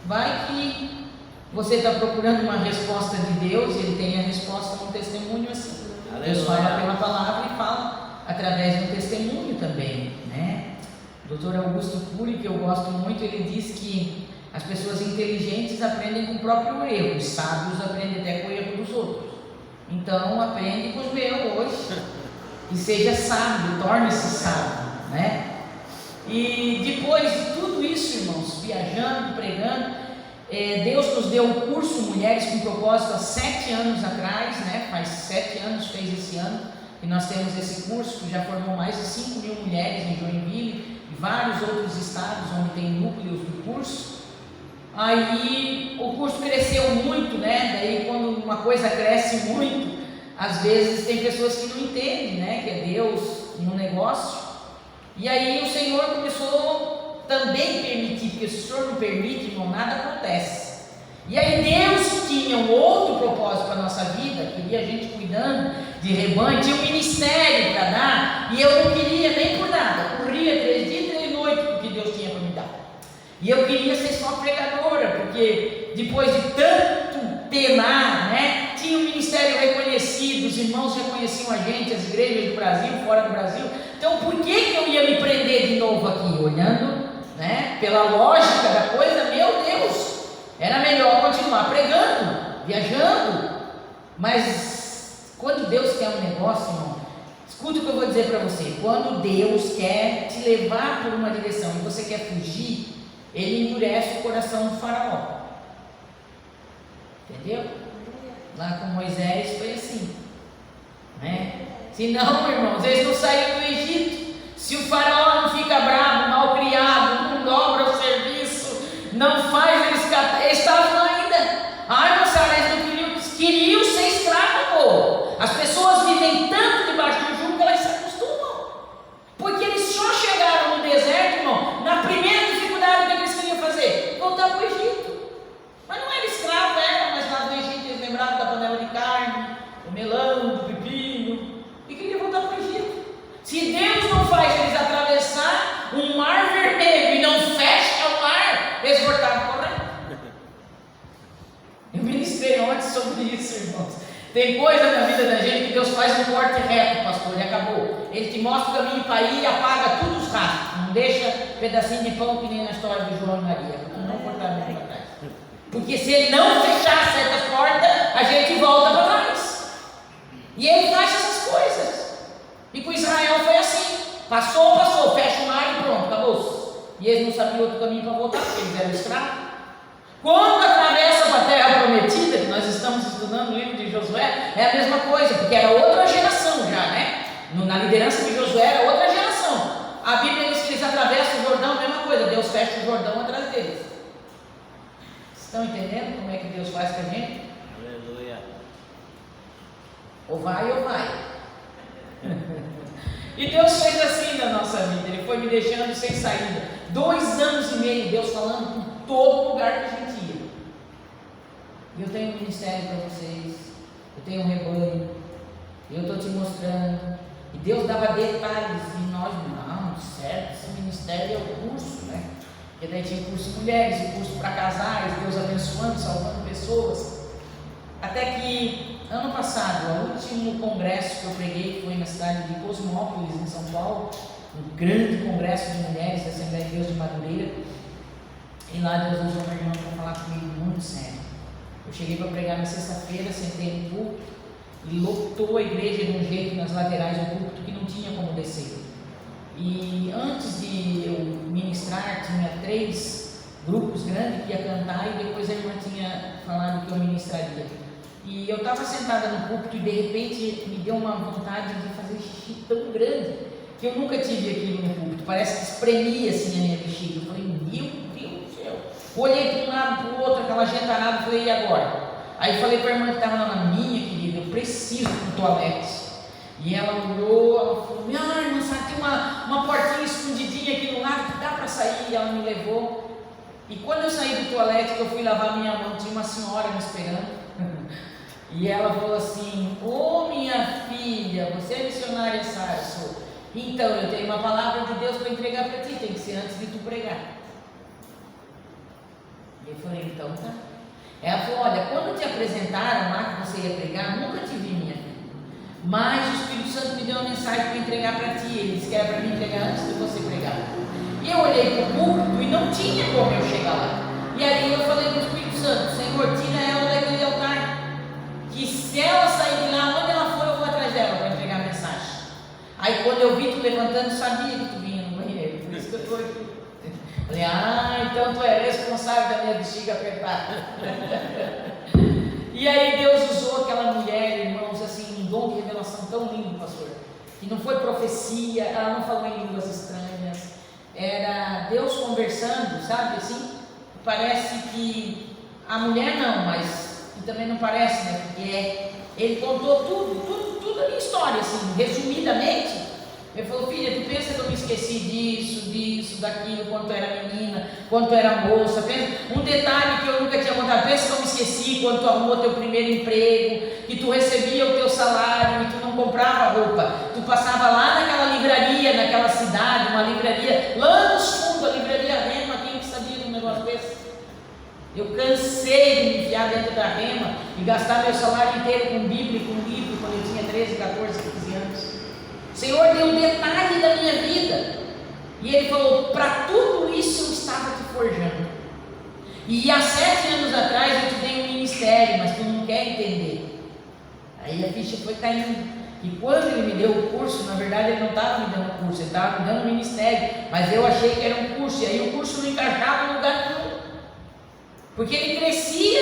S1: Vai que você está procurando uma resposta de Deus e Ele tem a resposta no testemunho assim. Deus fala pela palavra e fala através do testemunho também, né? O Dr. Augusto Cury, que eu gosto muito, ele diz que as pessoas inteligentes aprendem com o próprio erro, os sábios aprendem até com o erro dos outros. Então, aprende com os meus hoje e seja sábio, torne-se sábio, né? E depois de tudo isso, irmãos, viajando, pregando, Deus nos deu um curso Mulheres com Propósito há 7 anos atrás, né? Faz 7 anos, fez esse ano, e nós temos esse curso que já formou mais de 5 mil mulheres em Joinville e vários outros estados onde tem núcleos do curso. Aí o curso cresceu muito, né? Daí quando uma coisa cresce muito, às vezes tem pessoas que não entendem, né? Que é Deus no negócio. E aí o Senhor começou também a permitir, porque se o Senhor não permite, irmão, nada acontece. E aí Deus tinha um outro propósito para a nossa vida, queria a gente cuidando de rebanho, tinha um ministério para dar, e eu não queria nem por nada, corria 3 dias e 3 noites porque Deus tinha para me dar. E eu queria ser só pregadora, porque depois de tanto penar, né, tinha um ministério reconhecido, os irmãos reconheciam a gente, as igrejas do Brasil, fora do Brasil. Então por que eu ia me prender de novo aqui? Olhando, né, pela lógica da coisa, meu Deus, era melhor continuar pregando, viajando. Mas quando Deus quer um negócio, irmão, escute o que eu vou dizer para você. Quando Deus quer te levar por uma direção e você quer fugir, Ele endurece o coração do faraó. Entendeu? Lá com Moisés foi assim, né? Se não, irmãos, eles não saíram do Egito. Se o faraó não fica bravo, mal criado, não dobra o serviço, não faz eles estavam lá vida. Ai, moçada, eles queriam ser escravos, pô. As pessoas vivem tanto debaixo do jugo que elas se acostumam. Porque eles só chegaram no deserto, irmão, na primeira dificuldade, o que eles queriam fazer? Voltar para o Egito. Mas não era escravo, era, mas lá no Egito eles lembravam da panela de carne, do melão, do pepino, e queriam voltar para o Egito. Se Deus não faz eles atravessar um mar vermelho e não fecha o mar, eles voltavam correndo. Eu ministrei ontem sobre isso, irmãos. Tem coisa na vida da gente que Deus faz um corte reto, pastor, e acabou. Ele te mostra o caminho para ir e apaga todos os rastros. Não deixa pedacinho de pão que nem na história de João e Maria, para não cortar muito para trás. Porque se ele não fechar certas portas, a gente volta para trás. E ele faz essas coisas. E com Israel foi assim. Passou, fecha o mar e pronto, acabou. E eles não sabiam outro caminho para voltar, porque eles eram escravos. Quando atravessa para a terra prometida, que nós estamos estudando o livro de Josué, é a mesma coisa, porque era outra geração já, né? Na liderança de Josué era outra geração. A Bíblia diz que eles atravessam o Jordão, a mesma coisa, Deus fecha o Jordão atrás deles. Estão entendendo como é que Deus faz com a gente?
S2: Aleluia.
S1: Ou vai ou vai. E Deus fez assim na nossa vida, Ele foi me deixando sem saída. 2 anos e meio, Deus falando com todo lugar que a gente ia. E eu tenho um ministério para vocês, eu tenho um rebanho, eu estou te mostrando. E Deus dava detalhes, e nós, não, certo, esse ministério é o curso, né? Porque daí tinha curso de mulheres, o curso para casais, Deus abençoando, salvando pessoas. Até que, ano passado, o último congresso que eu preguei foi na cidade de Cosmópolis, em São Paulo, um grande congresso de mulheres da Assembleia de Deus de Madureira. E lá Deus usou uma irmã para falar comigo muito sério. Eu cheguei para pregar na sexta-feira, sentei no púlpito e lotou a igreja de um jeito nas laterais do púlpito que não tinha como descer. E antes de eu ministrar, tinha 3 grupos grandes que ia cantar e depois a irmã tinha falado que eu ministraria. E eu estava sentada no púlpito e de repente me deu uma vontade de fazer xixi tão grande que eu nunca tive aquilo no púlpito. Parece que espremia assim a minha bexiga. Eu falei, meu Deus do céu. Olhei para um lado, para o outro, aquela gentarada, falei, e agora? Aí falei para a irmã que estava lá, minha querida, eu preciso de um toalete. E ela olhou, ela falou, minha irmã, sabe, tem uma portinha escondidinha aqui no lado que dá para sair. E ela me levou. E quando eu saí do toalete, que eu fui lavar minha mão, tinha uma senhora me esperando. E ela falou assim, minha filha, você é missionária, Sara? Sou. Então, eu tenho uma palavra de Deus para entregar para ti, tem que ser antes de tu pregar. Eu falei, então tá. Ela falou, olha, quando te apresentaram lá que você ia pregar, nunca te vi, minha filha. Mas o Espírito Santo me deu uma mensagem para entregar para ti. Ele disse que era para mim entregar antes de você pregar. E eu olhei para o púlpito e não tinha como eu chegar lá. E aí eu falei para o Espírito Santo, Senhor, tira ela daquele altar. Que se ela sair de lá, onde ela for, eu vou atrás dela para entregar a mensagem. Aí quando eu vi tu levantando, sabia que tu vinha no banheiro. Por isso que eu estou aqui. Falei, então tu é responsável da minha bexiga apertada. E aí Deus usou aquela mulher, irmãos, assim, um dom de revelação tão lindo, pastor, que não foi profecia, ela não falou em línguas estranhas, era Deus conversando, sabe, assim, parece que a mulher não, mas que também não parece, né, porque ele contou tudo a minha história, assim, resumidamente. Ele falou, filha, tu pensa que eu me esqueci disso, daquilo, quando era menina, quando era moça, pensa, um detalhe que eu nunca tinha contado, pensa que eu me esqueci quando tu arrumou teu primeiro emprego, que tu recebia o teu salário e tu não comprava roupa, tu passava lá naquela livraria, naquela cidade, uma livraria, lá nos fundos, a livraria Rema, quem que sabia de um negócio desse? Eu cansei de me enfiar dentro da Rema e gastar meu salário inteiro com Bíblia e com livro, quando eu tinha 13, 14, 15 anos. O Senhor deu um detalhe da minha vida. E Ele falou, para tudo isso eu estava te forjando. E há 7 anos atrás eu te dei um ministério, mas tu não quer entender. Aí a ficha foi caindo. E quando Ele me deu o curso, na verdade Ele não estava me dando o curso, Ele estava me dando um ministério. Mas eu achei que era um curso, e aí o curso não encaixava em lugar nenhum. Porque ele crescia,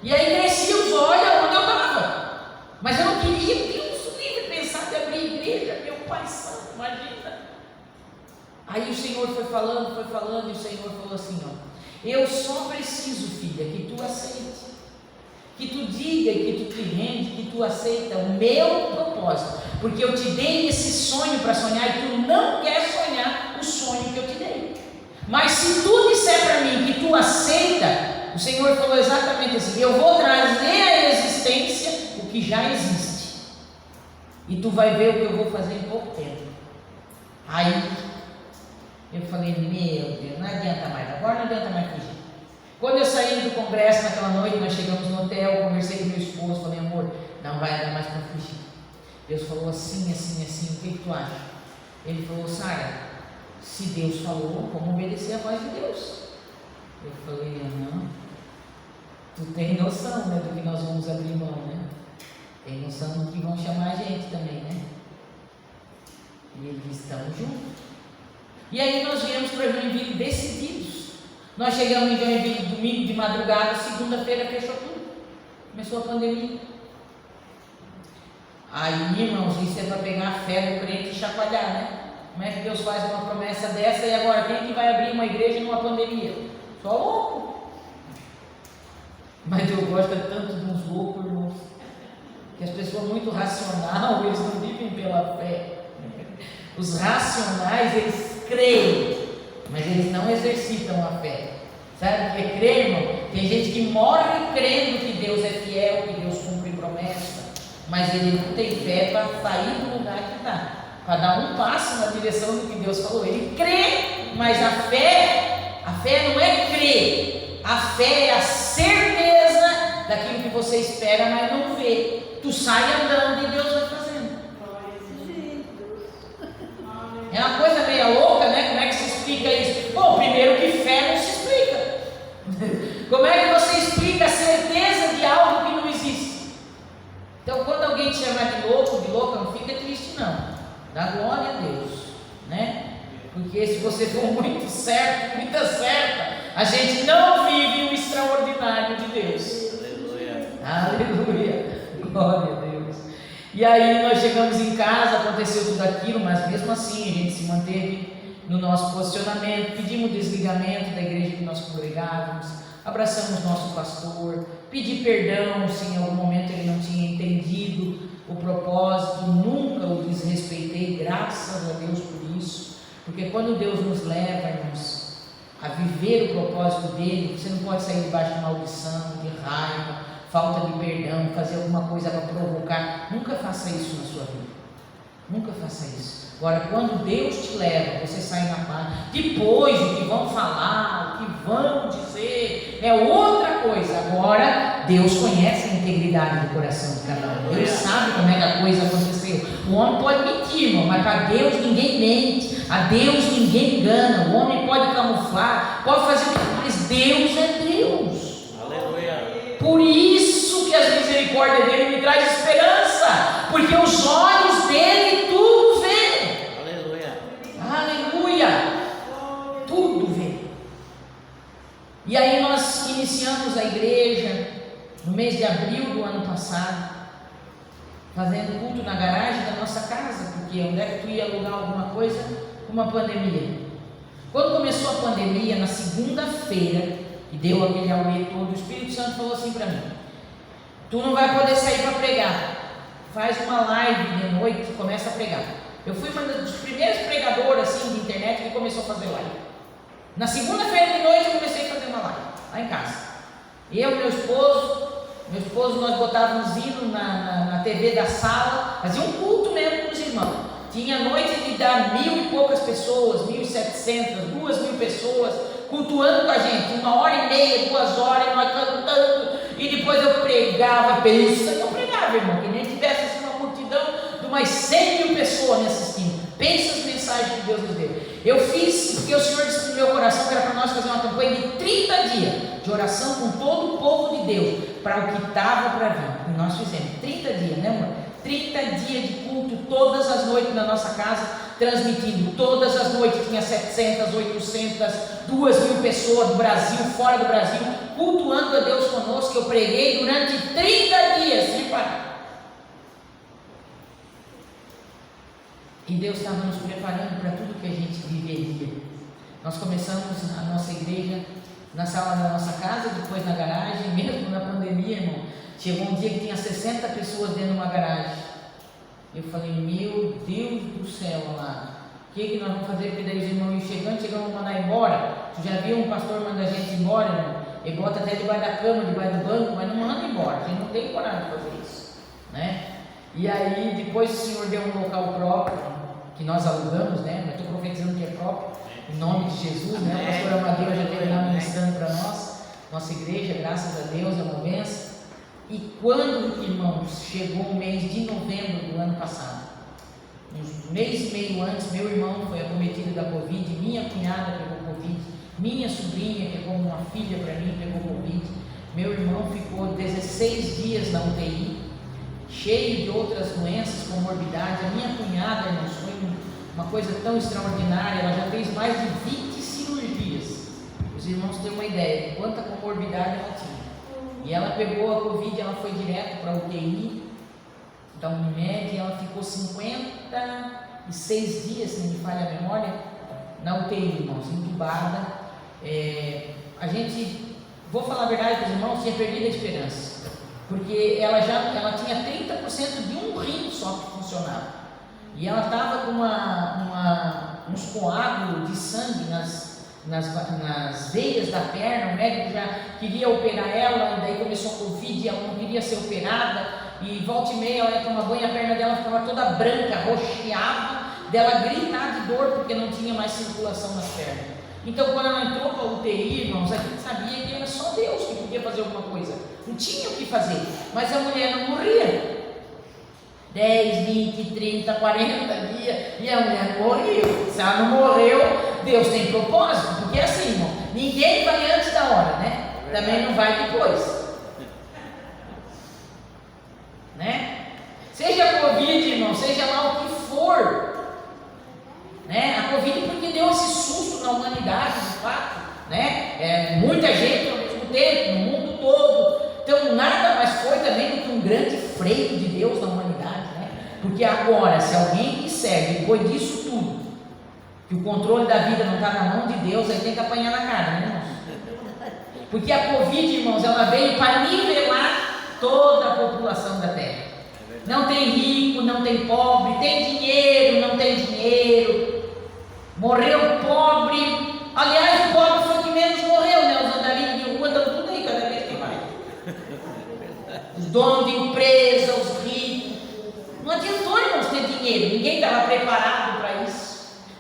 S1: e aí crescia os olhos onde eu estava. Mas eu não queria, Deus livre, pensar de abrir igreja, meu Pai Santo, imagina. Aí o Senhor foi falando, e o Senhor falou assim, Eu só preciso, filha, que tu aceite, que tu diga, que tu te rende, que tu aceita o meu propósito, porque eu te dei esse sonho para sonhar e tu não quer sonhar o sonho que eu te dei. Mas se tu disser para mim que tu aceita, o Senhor falou exatamente assim: eu vou trazer à existência o que já existe, e tu vai ver o que eu vou fazer em pouco tempo. Aí eu falei: meu Deus, não adianta mais, agora não adianta mais fugir. Quando eu saí do congresso naquela noite, nós chegamos no hotel, conversei com meu esposo, falei: amor, não vai dar mais para fugir. Deus falou assim, assim, assim, o que tu acha? Ele falou: Sara, se Deus falou, vamos obedecer a voz de Deus. Eu falei: não, tu tem noção, né, do que nós vamos abrir mão, né? Tem noção do que vão chamar a gente também, né? E ele disse: estamos juntos. E aí nós viemos para Joinville decididos. Nós chegamos em Joinville domingo de madrugada, segunda-feira fechou tudo. Começou a pandemia. Aí, irmãos, isso é para pegar a fé do crente e chacoalhar, né? Como é que Deus faz uma promessa dessa e agora quem que vai abrir uma igreja numa pandemia? Só louco. Mas Deus gosta tanto de uns loucos, irmãos, que as pessoas muito racionais, eles não vivem pela fé. Os racionais, eles creem, mas eles não exercitam a fé. Sabe o que é crer, irmão? Tem gente que morre crendo que Deus é fiel, que Deus cumpre promessa, mas ele não tem fé para sair do lugar que está, para dar um passo na direção do que Deus falou. Ele crê, mas a fé não é crer, a fé é a certeza daquilo que você espera, mas não vê. Tu sai andando e Deus vai fazendo. É uma coisa meio louca, né? Como é que se explica isso? Bom, primeiro que fé não se explica. Como é que você explica a certeza de algo que não existe? Então, quando alguém te chamar de louca, não fica triste não. Dá glória a Deus, né? Porque se você for muito certo, muita certa, a gente não vive o extraordinário de Deus. Aleluia. Aleluia. Glória a Deus. E aí nós chegamos em casa, aconteceu tudo aquilo, mas mesmo assim a gente se manteve no nosso posicionamento, pedimos desligamento da igreja que nós congregávamos, abraçamos nosso pastor, pedi perdão se em algum momento ele não tinha entendido o propósito, nunca o desrespeitei, graças a Deus por isso, porque quando Deus nos leva, irmãos, a viver o propósito dele, você não pode sair debaixo de maldição, de raiva, falta de perdão, fazer alguma coisa para provocar. Nunca faça isso na sua vida. Nunca faça isso. Agora, quando Deus te leva, você sai na paz. Depois, o que vão falar, o que vão dizer, é outra coisa. Agora, Deus conhece a integridade do coração de cada um. Deus sabe como é que a coisa aconteceu. O homem pode mentir, irmão, mas para Deus ninguém mente. A Deus ninguém engana. O homem pode camuflar, pode fazer o que, mas Deus é Deus. Por isso que as misericórdias dele me traz esperança, porque os olhos dele tudo vê. Aleluia. Aleluia. Tudo vê. E aí nós iniciamos a igreja no mês de abril do ano passado, fazendo culto na garagem da nossa casa, porque onde é que tu ia alugar alguma coisa com uma pandemia? Quando começou a pandemia, na segunda-feira, e deu aquele auê todo, o Espírito Santo falou assim para mim: tu não vai poder sair para pregar, faz uma live de noite e começa a pregar. Eu fui uma dos primeiros pregadores assim de internet que começou a fazer live. Na segunda-feira de noite eu comecei a fazer uma live, lá em casa. Eu, meu esposo, nós botávamos hino na TV da sala, fazia um culto mesmo com os irmãos. Tinha noite de dar 1.000 e poucas pessoas, 1.700, 2.000 pessoas, cultuando com a gente, 1h30, 2 horas, nós cantando, e depois eu pregava. Pensa que eu pregava, irmão, que nem tivesse assim uma multidão de umas 100.000 pessoas me assistindo. Pensa as mensagens que Deus nos deu. Eu fiz, porque o Senhor disse no meu coração que era para nós fazer uma campanha de 30 dias de oração com todo o povo de Deus, para o que estava para vir. E nós fizemos 30 dias, né, amor? 30 dias de culto todas as noites na nossa casa, transmitindo todas as noites. Tinha 700, 800, 2.000 pessoas do Brasil, fora do Brasil, cultuando a Deus conosco. Eu preguei durante 30 dias sem parar. E Deus estava nos preparando para tudo que a gente viveria. Nós começamos a nossa igreja na sala da nossa casa, depois na garagem, mesmo na pandemia, irmão. Chegou um dia que tinha 60 pessoas dentro de uma garagem. Eu falei, meu Deus do céu, amado, o que nós vamos fazer? Porque daí os irmãos iam chegando, vamos mandar embora. Tu já viu um pastor mandar a gente embora, irmão? Ele bota até debaixo da cama, debaixo do banco, mas não manda embora, a gente não tem coragem de fazer isso, né? E aí, depois o Senhor deu um local próprio, que nós alugamos, né? Mas estou profetizando que é próprio, em nome de Jesus, né? O pastor Amadeu já esteve lá ministrando para nós, nossa igreja, graças a Deus, é uma bênção. E quando, irmãos, chegou o mês de novembro do ano passado, um mês e meio antes, meu irmão foi acometido da Covid, minha cunhada pegou Covid, minha sobrinha, que é como uma filha para mim, pegou Covid, meu irmão ficou 16 dias na UTI, cheio de outras doenças, comorbidade. A minha cunhada, irmãos, foi uma coisa tão extraordinária, ela já fez mais de 20 cirurgias. Os irmãos têm uma ideia de quanta comorbidade ela tinha. E ela pegou a Covid, ela foi direto para a UTI da Unimed, e ela ficou 56 dias, se não me falha a memória, na UTI, irmãos, entubada. A gente, vou falar a verdade para os irmãos, tinha perdido a esperança, porque ela tinha 30% de um rim só que funcionava, e ela estava com uns coágulos de sangue nas veias da perna. O médico já queria operar ela, e daí começou a Covid e ela não queria ser operada, e volta e meia ela ia tomar banho, a perna dela ficava toda branca, roxeava, dela gritar de dor porque não tinha mais circulação nas pernas. Então, quando ela entrou para a UTI, irmãos, a gente sabia que era só Deus que podia fazer alguma coisa, não tinha o que fazer, mas a mulher não morria. 10, 20, 30, 40 dias, e a mulher não morreu. Se ela não morreu, Deus tem propósito, porque é assim, irmão, ninguém vai antes da hora, né? Também não vai depois, né? Seja Covid, irmão, seja lá o que for, né? A Covid, porque deu esse susto na humanidade, de fato, né? Muita gente ao mesmo tempo, no mundo todo. Então, nada mais foi também do que um grande freio de Deus na humanidade, né? Porque agora, se alguém disser, depois disso tudo, que o controle da vida não está na mão de Deus, aí tem que apanhar na cara, né, irmãos? Porque a Covid, irmãos, ela veio para nivelar toda a população da Terra. Não tem rico, não tem pobre, tem dinheiro, não tem dinheiro. Morreu pobre. Aliás, o pobre foi que menos morreu, né? Os andarinhos de rua estão tudo aí, cada vez que vai. Os donos de empresa, os ricos. Não adiantou, irmãos, ter dinheiro. Ninguém estava preparado para isso.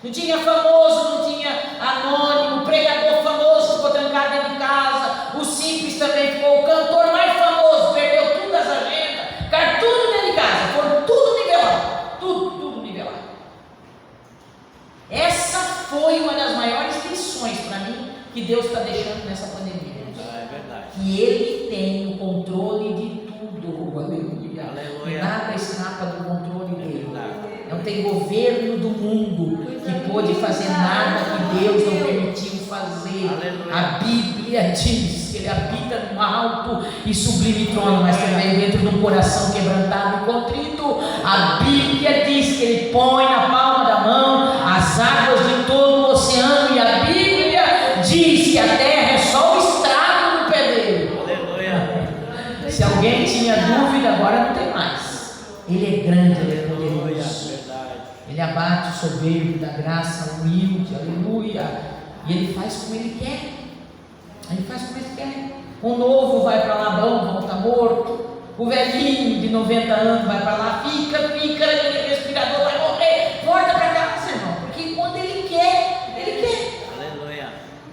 S1: Não tinha famoso, não tinha anônimo, pregador famoso ficou trancado dentro de casa. O simples também ficou. O cantor mais famoso perdeu tudo as agendas. Ficaram tudo dentro de casa. Foram tudo nivelado. Tudo nivelado. Essa foi uma das maiores lições para mim que Deus está deixando nessa pandemia.
S2: É verdade.
S1: Que Ele tem o controle de tudo. Aleluia.
S2: Aleluia.
S1: Nada escapa do controle dele. Não tem governo do mundo que pôde fazer nada que Deus não permitiu fazer.
S2: Aleluia.
S1: A Bíblia diz que Ele habita no alto e sublime trono, mas também dentro de um coração quebrantado e contrito. A Bíblia diz que Ele põe na palma da mão as águas de todo o oceano, e a Bíblia diz que a terra é só o estrago do pé dele.
S2: Aleluia.
S1: Se alguém tinha dúvida, agora não tem mais. Ele é grande, Ele é poderoso. Ele abate o soberbo, da graça humilde, aleluia. E Ele faz como Ele quer. Ele faz como Ele quer. O novo vai para Labão, volta morto. O velhinho de 90 anos vai para lá, fica, aquele respirador vai morrer. Volta para casa, irmão. Porque quando Ele quer, Ele quer.
S2: Aleluia.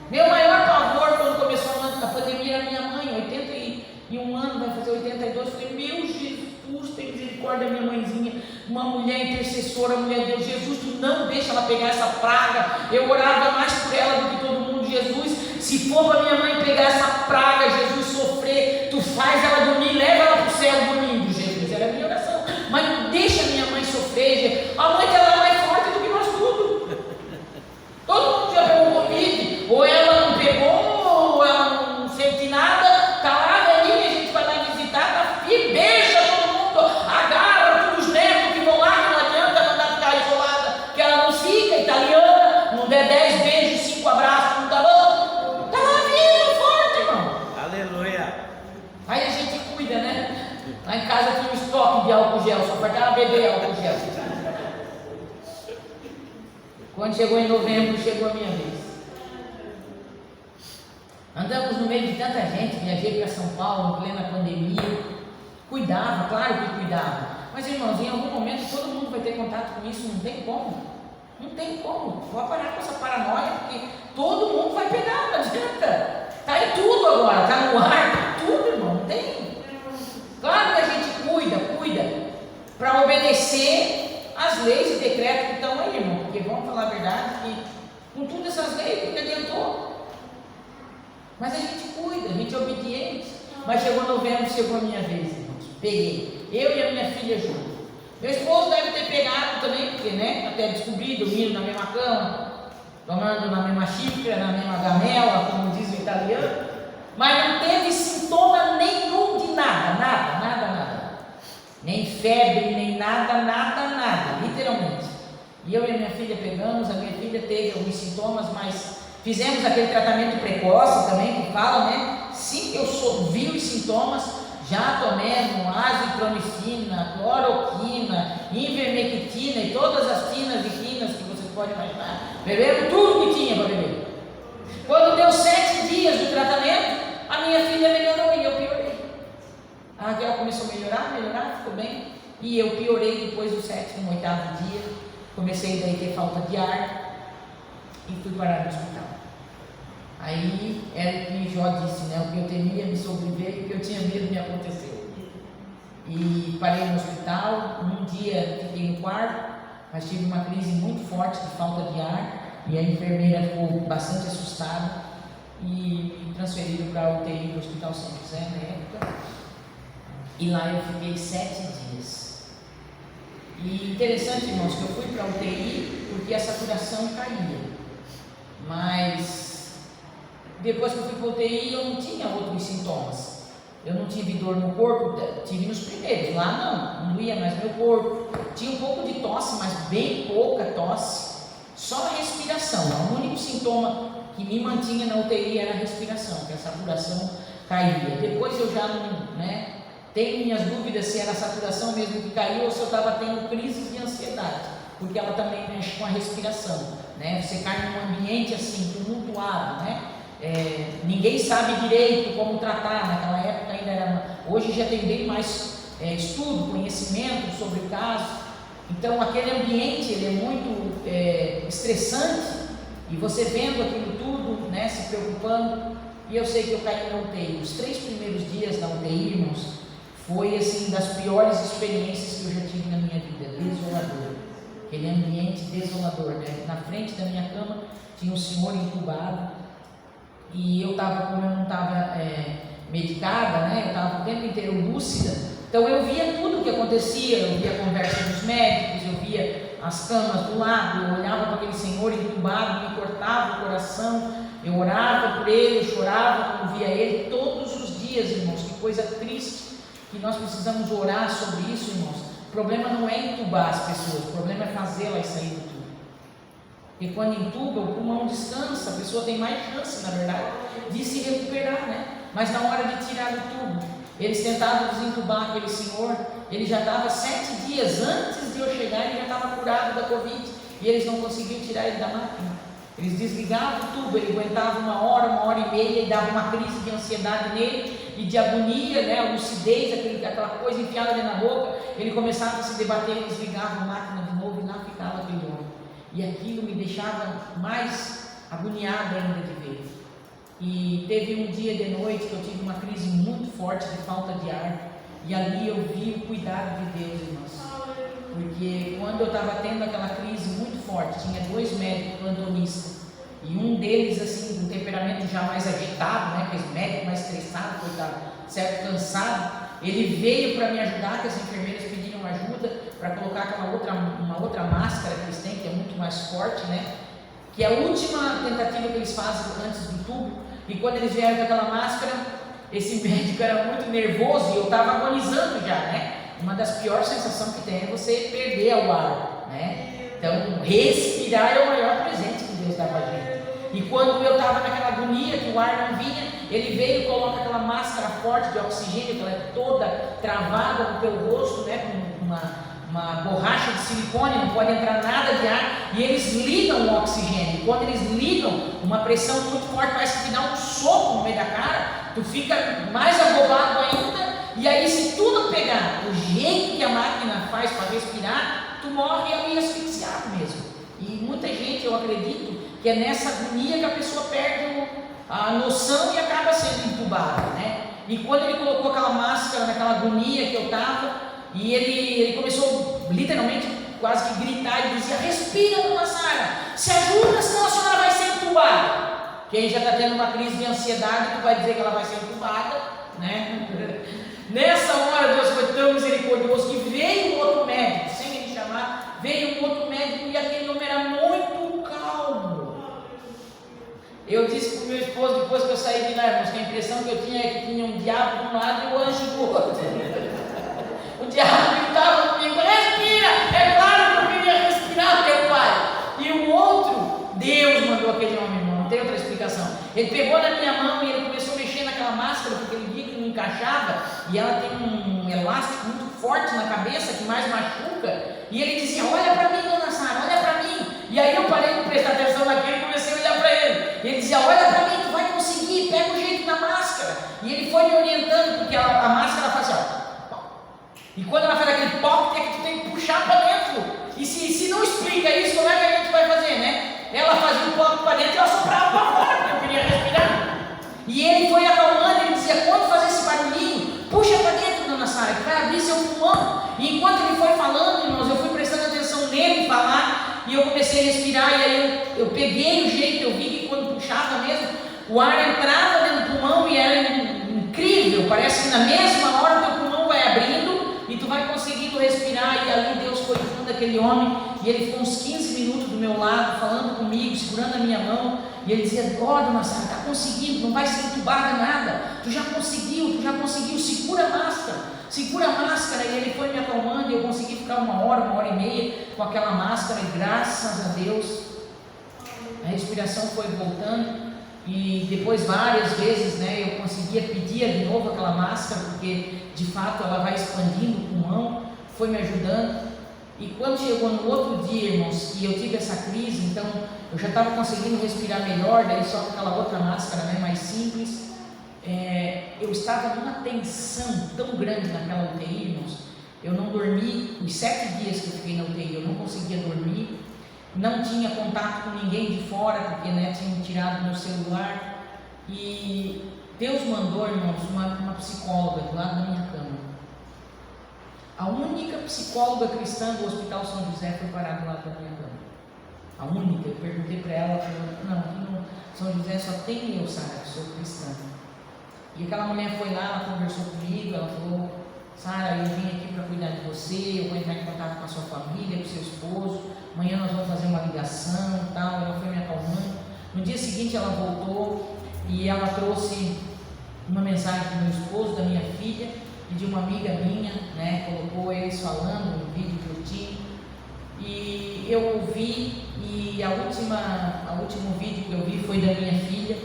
S1: Meu maior pavor quando começou a pandemia era minha mãe, 81 anos, vai fazer 82. Falei, meu Jesus, tem misericórdia da minha mãezinha, uma mulher intercessora, mulher de Deus. Jesus, tu não deixa ela pegar essa praga. Eu orava mais por ela do que todo mundo. Jesus, se for para minha mãe pegar essa praga, Jesus, sofrer, tu faz ela dormir, leva ela para o céu dormindo, Jesus. Era a minha oração. Mas não deixa minha mãe sofrer. A mãe dela é mais forte do que nós tudo. Todo mundo já pegou Covid, ou ela não pegou, ou ela não sente nada, tá lá, velhinha, a gente vai lá visitar, tá firme, beija todo mundo, agarra todos os netos que vão lá, que não adianta mandar ficar isolada, que ela não fica, italiana, não der 10 beijos, 5 abraços, não tá bom? Tá lá viva, gel, só faltava beber álcool gel. Quando chegou em novembro, chegou a minha vez. Andamos no meio de tanta gente, viajei para São Paulo em plena pandemia. Cuidava, claro que cuidava. Mas irmãos, em algum momento todo mundo vai ter contato com isso, não tem como. Não tem como. Vou parar com essa paranoia, porque todo mundo vai pegar, não adianta. Está em tudo agora, está no ar, está tudo, irmão, não tem. Claro que a gente cuida, para obedecer as leis e decretos que estão aí, irmão. Porque vamos falar a verdade, que com todas essas leis, não adiantou. Mas a gente cuida, a gente é obediente. Mas chegou novembro, chegou a minha vez, irmãos. Peguei, eu e a minha filha junto. Meu esposo deve ter pegado também, porque, né, até descobri, dormindo na mesma cama, tomando na mesma xícara, na mesma gamela, como diz o italiano, mas não teve sintoma nenhum de nada, nem febre, nem nada, literalmente. E eu e a minha filha pegamos, a minha filha teve alguns sintomas, mas fizemos aquele tratamento precoce também, que fala, né, assim que eu vi os sintomas, já tomemos azitromicina, cloroquina, ivermectina e todas as tinas e quinas que vocês podem imaginar. Bebemos tudo que tinha para beber. Quando deu 7 dias do tratamento, a minha filha melhorou e eu piorei. A Raquel começou a melhorar, ficou bem. E eu piorei depois do 7º, 8º dia. Comecei daí a ter falta de ar e fui parar no hospital. Aí era o que Jó disse, né? O que eu temia me sobreveio, o que eu tinha medo me aconteceu. E parei no hospital, um dia fiquei no quarto, mas tive uma crise muito forte de falta de ar, e a enfermeira ficou bastante assustada e me transferiram para a UTI do Hospital São José na época. E lá eu fiquei 7 dias. E interessante, irmãos, que eu fui para a UTI porque a saturação caía. Mas depois que eu fui para a UTI, eu não tinha outros sintomas. Eu não tive dor no corpo, tive nos primeiros. Lá não doía mais meu corpo. Tinha um pouco de tosse, mas bem pouca tosse. Só a respiração. O único sintoma que me mantinha na UTI era a respiração, que a saturação caía. Depois eu já não, né, tenho minhas dúvidas se era a saturação mesmo que caiu ou se eu estava tendo crises de ansiedade, porque ela também mexe com a respiração, né? Você cai num ambiente assim, tumultuado, né? Ninguém sabe direito como tratar. Naquela época ainda era, hoje já tem bem mais estudo, conhecimento sobre o caso. Então aquele ambiente ele é muito estressante, e você vendo aquilo tudo, né, se preocupando. E eu sei que eu caí na UTI. Os 3 primeiros dias na UTI, irmãos, foi assim das piores experiências que eu já tive na minha vida. Desolador, aquele ambiente desolador, né? Na frente da minha cama tinha um senhor entubado. E eu estava, como eu não estava medicada, né, eu estava o tempo inteiro lúcida, então eu via tudo o que acontecia, eu via a conversa dos médicos, eu via as camas do lado, eu olhava para aquele senhor entubado, me cortava o coração, eu orava por ele, eu chorava quando via ele, todos os dias, irmãos. Que coisa triste, que nós precisamos orar sobre isso, irmãos. O problema não é entubar as pessoas, o problema é fazê-las sair do tubo. Porque quando entuba, o pulmão descansa, a pessoa tem mais chance, na verdade, de se recuperar, né? Mas na hora de tirar do tubo, eles tentavam desentubar aquele senhor, ele já estava 7 dias antes de eu chegar, ele já estava curado da Covid, e eles não conseguiam tirar ele da máquina. Eles desligavam o tubo, ele aguentava 1 hora e meia, e dava uma crise de ansiedade nele, e de agonia, né? A lucidez, aquela coisa enfiada ali na boca, ele começava a se debater, eles ligavam a máquina de novo, e lá ficava aquele homem. E aquilo me deixava mais agoniada ainda de ver. E teve um dia de noite que eu tive uma crise muito forte de falta de ar, e ali eu vi o cuidado de Deus, irmãos. Porque quando eu estava tendo aquela crise muito forte, tinha 2 médicos plantonistas, e um deles assim, com um temperamento já mais agitado, né, aquele médico mais estressado, coitado, certo, cansado, ele veio para me ajudar, que as enfermeiras pediram ajuda para colocar uma outra máscara que eles têm, que é muito mais forte, né, que é a última tentativa que eles fazem antes do tubo. E quando eles vieram com aquela máscara, esse médico era muito nervoso e eu estava agonizando já, né? Uma das piores sensações que tem é você perder o ar, né? Então, respirar é o maior presente que Deus dá para a gente. E quando eu estava naquela agonia, que o ar não vinha, ele veio e coloca aquela máscara forte de oxigênio, que ela é toda travada no teu rosto, né, com uma borracha de silicone, não pode entrar nada de ar, e eles ligam o oxigênio. E quando eles ligam, uma pressão muito forte, parece que dá um soco no meio da cara, tu fica mais abobado ainda, e aí se tu não pegar o jeito que a máquina faz para respirar, tu morre ali asfixiado mesmo. E muita gente, eu acredito, que é nessa agonia que a pessoa perde a noção e acaba sendo entubada, né? E quando ele colocou aquela máscara naquela agonia que eu estava, e ele começou literalmente quase que gritar, e dizia: respira, dona Sara, se ajuda, senão a senhora vai ser entubada. Quem já está tendo uma crise de ansiedade, tu vai dizer que ela vai ser entubada, né? Nessa hora Deus foi tão misericordioso que veio um outro médico, sem ele chamar, veio um outro médico, e aquele homem era muito calmo. Eu disse para o meu esposo, depois que eu saí de lá, irmãos, que a impressão que eu tinha é que tinha um diabo de um lado e o anjo do outro. O diabo gritava comigo: respira! É claro que eu queria respirar, meu pai. E o outro, Deus mandou aquele homem, irmão, não tem outra explicação. Ele pegou na minha mão e ele começou a mexer naquela máscara, porque ele via que não encaixava, e ela tem um elástico muito forte na cabeça que mais machuca. E ele dizia: olha para mim, dona Sara, olha para mim. E aí eu parei de prestar atenção naquilo e comecei a olhar para ele. E ele dizia: olha para mim, tu vai conseguir, pega o jeito da máscara. E ele foi me orientando, porque a máscara faz assim, ó. E quando ela faz aquele pop, é que tu tem que puxar para dentro. E se não explica isso, como é que a gente vai fazer, né? Ela fazia o pop para dentro e eu soprava para fora, porque eu queria respirar. E ele foi acalmando, ele dizia: quando fazer esse barulhinho, puxa para dentro, dona Sara, que vai abrir seu pulmão. E enquanto ele foi falando, irmãos, eu fui prestando atenção nele falar, e eu comecei a respirar, e aí eu peguei o jeito, eu vi que quando puxava mesmo, o ar entrava dentro do pulmão e era incrível, parece que na mesma hora o teu pulmão vai abrindo, e tu vai conseguindo respirar. E ali Deus foi junto daquele homem, e ele ficou uns 15 minutos do meu lado, falando comigo, segurando a minha mão, e ele dizia: ó, dona Sara, está conseguindo, não vai ser entubada nada, tu já conseguiu, segura a máscara. E ele foi me acalmando, e eu consegui ficar uma hora e meia com aquela máscara, e graças a Deus a respiração foi voltando. E depois várias vezes, né, eu conseguia pedir de novo aquela máscara, porque de fato ela vai expandindo o pulmão, foi me ajudando. E quando chegou no outro dia, irmãos, e eu tive essa crise, então eu já estava conseguindo respirar melhor, daí só com aquela outra máscara, né, mais simples. Eu estava numa tensão tão grande naquela UTI, irmãos. Eu não dormi, os 7 dias que eu fiquei na UTI, eu não conseguia dormir. Não tinha contato com ninguém de fora, porque, né, tinham tirado meu celular. E Deus mandou, irmãos, uma psicóloga do lado da minha cama. A única psicóloga cristã do Hospital São José foi parar do lado da minha cama. A única. Eu perguntei para ela, ela falou: não, aqui no São José só tem eu, Sara, que sou cristã. E aquela mulher foi lá, ela conversou comigo, ela falou: Sara, eu vim aqui para cuidar de você, eu vou entrar em contato com a sua família, com o seu esposo, amanhã nós vamos fazer uma ligação e tal. Ela foi me acalmando. No dia seguinte ela voltou e ela trouxe uma mensagem do meu esposo, da minha filha e de uma amiga minha, né? Colocou eles falando, um vídeo curtinho, e eu ouvi, e o último vídeo que eu vi foi da minha filha,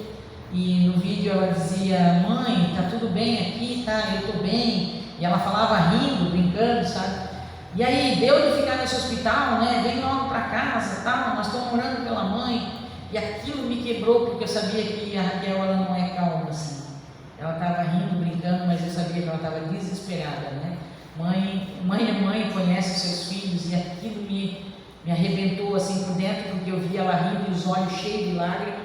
S1: e no vídeo ela dizia: mãe, tá tudo bem aqui, tá? Eu tô bem. E ela falava rindo, brincando, sabe? E aí, deu de ficar nesse hospital, né? Vem logo para casa, tal, nós estamos orando pela mãe. E aquilo me quebrou, porque eu sabia que a Raquel, ela não é calma assim. Ela estava rindo, brincando, mas eu sabia que ela estava desesperada, né? Mãe é mãe, conhece seus filhos, e aquilo me arrebentou assim por dentro, porque eu via ela rindo e os olhos cheios de lágrimas,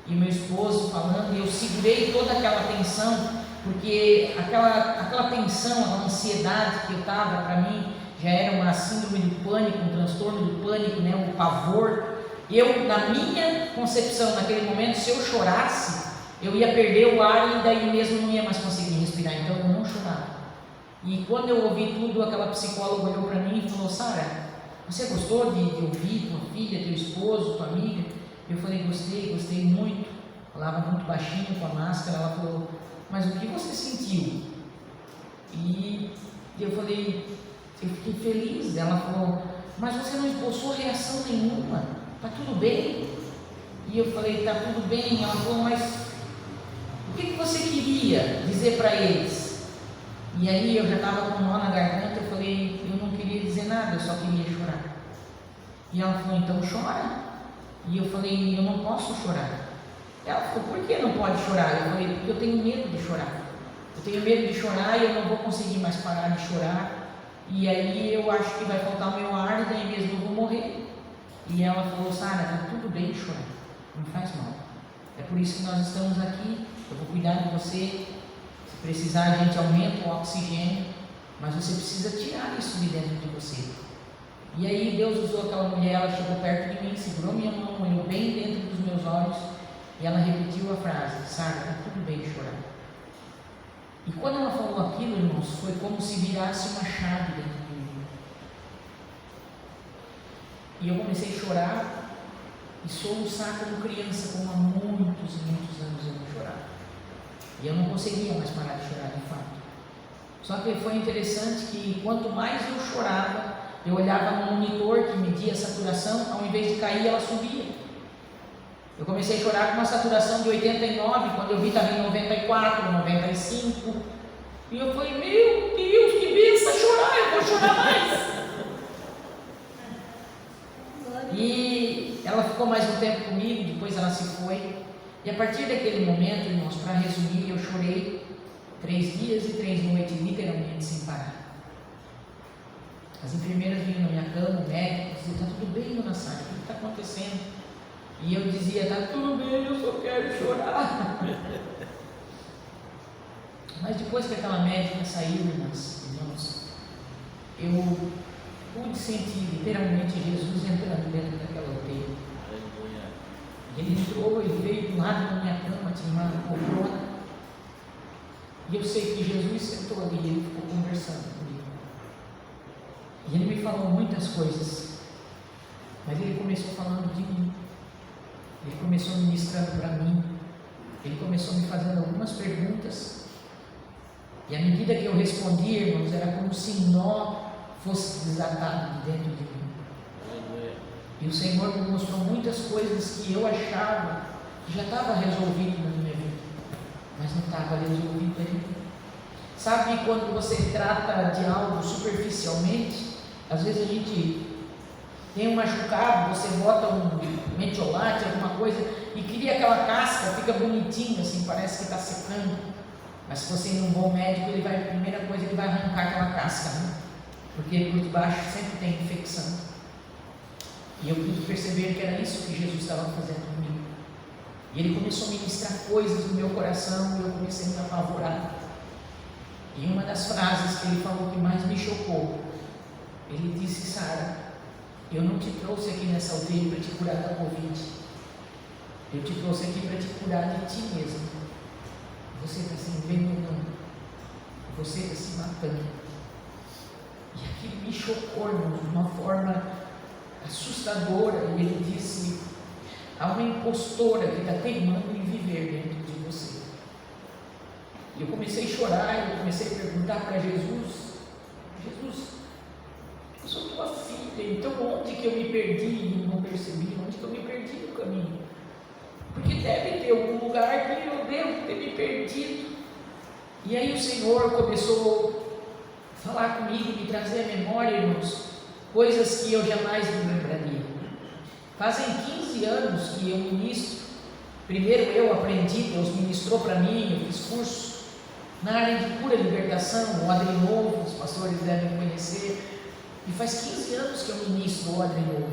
S1: e meu esposo falando, e eu segurei toda aquela tensão, porque aquela tensão, aquela ansiedade que eu estava, para mim, já era uma síndrome do pânico, um transtorno do pânico, né? Um pavor. Eu, na minha concepção, naquele momento, se eu chorasse, eu ia perder o ar e daí mesmo não ia mais conseguir respirar, então eu não chorava. E quando eu ouvi tudo, aquela psicóloga olhou para mim e falou: Sara, você gostou de ouvir tua filha, teu esposo, tua amiga? Eu falei: gostei muito. Falava muito baixinho com a máscara. Ela falou: mas o que você sentiu? E eu falei: eu fiquei feliz. Ela falou: mas você não esboçou reação nenhuma, tá tudo bem? E eu falei, tá tudo bem. Ela falou, mas o que você queria dizer para eles? E aí eu já estava com um nó na garganta, eu falei, eu não queria dizer nada, eu só queria chorar. E ela falou, então chora. E eu falei, eu não posso chorar. Ela falou, por que não pode chorar? Eu falei, porque eu tenho medo de chorar. Eu tenho medo de chorar e eu não vou conseguir mais parar de chorar. E aí eu acho que vai faltar o meu ar e daí mesmo eu vou morrer. E ela falou, Sara, está tudo bem chorar, não faz mal. É por isso que nós estamos aqui, eu vou cuidar de você. Se precisar a gente aumenta o oxigênio, mas você precisa tirar isso de dentro de você. E aí Deus usou aquela mulher, ela chegou perto de mim, segurou minha mão, olhou bem dentro dos meus olhos e ela repetiu a frase, Sara, está tudo bem chorar. E quando ela falou aquilo, irmãos, foi como se virasse uma chave dentro de mim. E eu comecei a chorar e soluçar como criança, como há muitos e muitos anos eu não chorava. E eu não conseguia mais parar de chorar, de fato. Só que foi interessante que quanto mais eu chorava, eu olhava no monitor que media a saturação, ao invés de cair, ela subia. Eu comecei a chorar com uma saturação de 89, quando eu vi estava em 94, 95. E eu falei, meu Deus, que benção chorar, eu vou chorar mais. E ela ficou mais um tempo comigo, depois ela se foi. E a partir daquele momento, irmãos, para resumir, eu chorei 3 dias e 3 noites, literalmente sem parar. As enfermeiras vinham na minha cama, o médico dizia, está tudo bem, dona Sara, o que está acontecendo? E eu dizia, está tudo bem, eu só quero chorar. Mas depois que aquela médica saiu, irmãos, eu pude sentir literalmente Jesus entrando dentro daquela UTI. Ele entrou, ele veio do lado da minha cama, tinha uma poltrona. E eu sei que Jesus sentou ali e ele ficou conversando comigo. E ele me falou muitas coisas, mas ele começou falando de mim. Ele começou ministrando para mim. Ele começou me fazendo algumas perguntas. E à medida que eu respondia, irmãos, era como se um nó fosse desatado de dentro de mim. E o Senhor me mostrou muitas coisas que eu achava que já estava resolvido na minha vida, mas não estava resolvido ainda. Sabe quando você trata de algo superficialmente? Às vezes a gente tem um machucado, você bota um metiolate, alguma coisa, e cria aquela casca, fica bonitinho assim, parece que está secando. Mas se você ir num bom médico, ele vai, a primeira coisa, ele vai arrancar aquela casca, né? Porque por debaixo sempre tem infecção. E eu pude perceber que era isso que Jesus estava fazendo comigo. E ele começou a ministrar coisas no meu coração e eu comecei a me apavorar. E uma das frases que ele falou que mais me chocou, ele disse, Sara, eu não te trouxe aqui nessa aldeia para te curar da Covid. Eu te trouxe aqui para te curar de ti mesmo. Você está se envenenando. Você está se matando. E aquilo me chocou, irmãos, de uma forma assustadora. E ele disse, há uma impostora que está teimando em viver dentro de você. E eu comecei a chorar, eu comecei a perguntar para Jesus, eu sou tua filha, então onde que eu me perdi e não percebi? Onde que eu me perdi no caminho? Porque deve ter algum lugar que eu devo ter me perdido. E aí o Senhor começou a falar comigo, me trazer à memória, irmãos, coisas que eu jamais me lembraria. Fazem 15 anos que eu ministro. Primeiro eu aprendi, Deus ministrou para mim, eu fiz curso na área de cura e libertação, o Odre Novo, os pastores devem conhecer. E faz 15 anos que eu ministro o Odre Novo.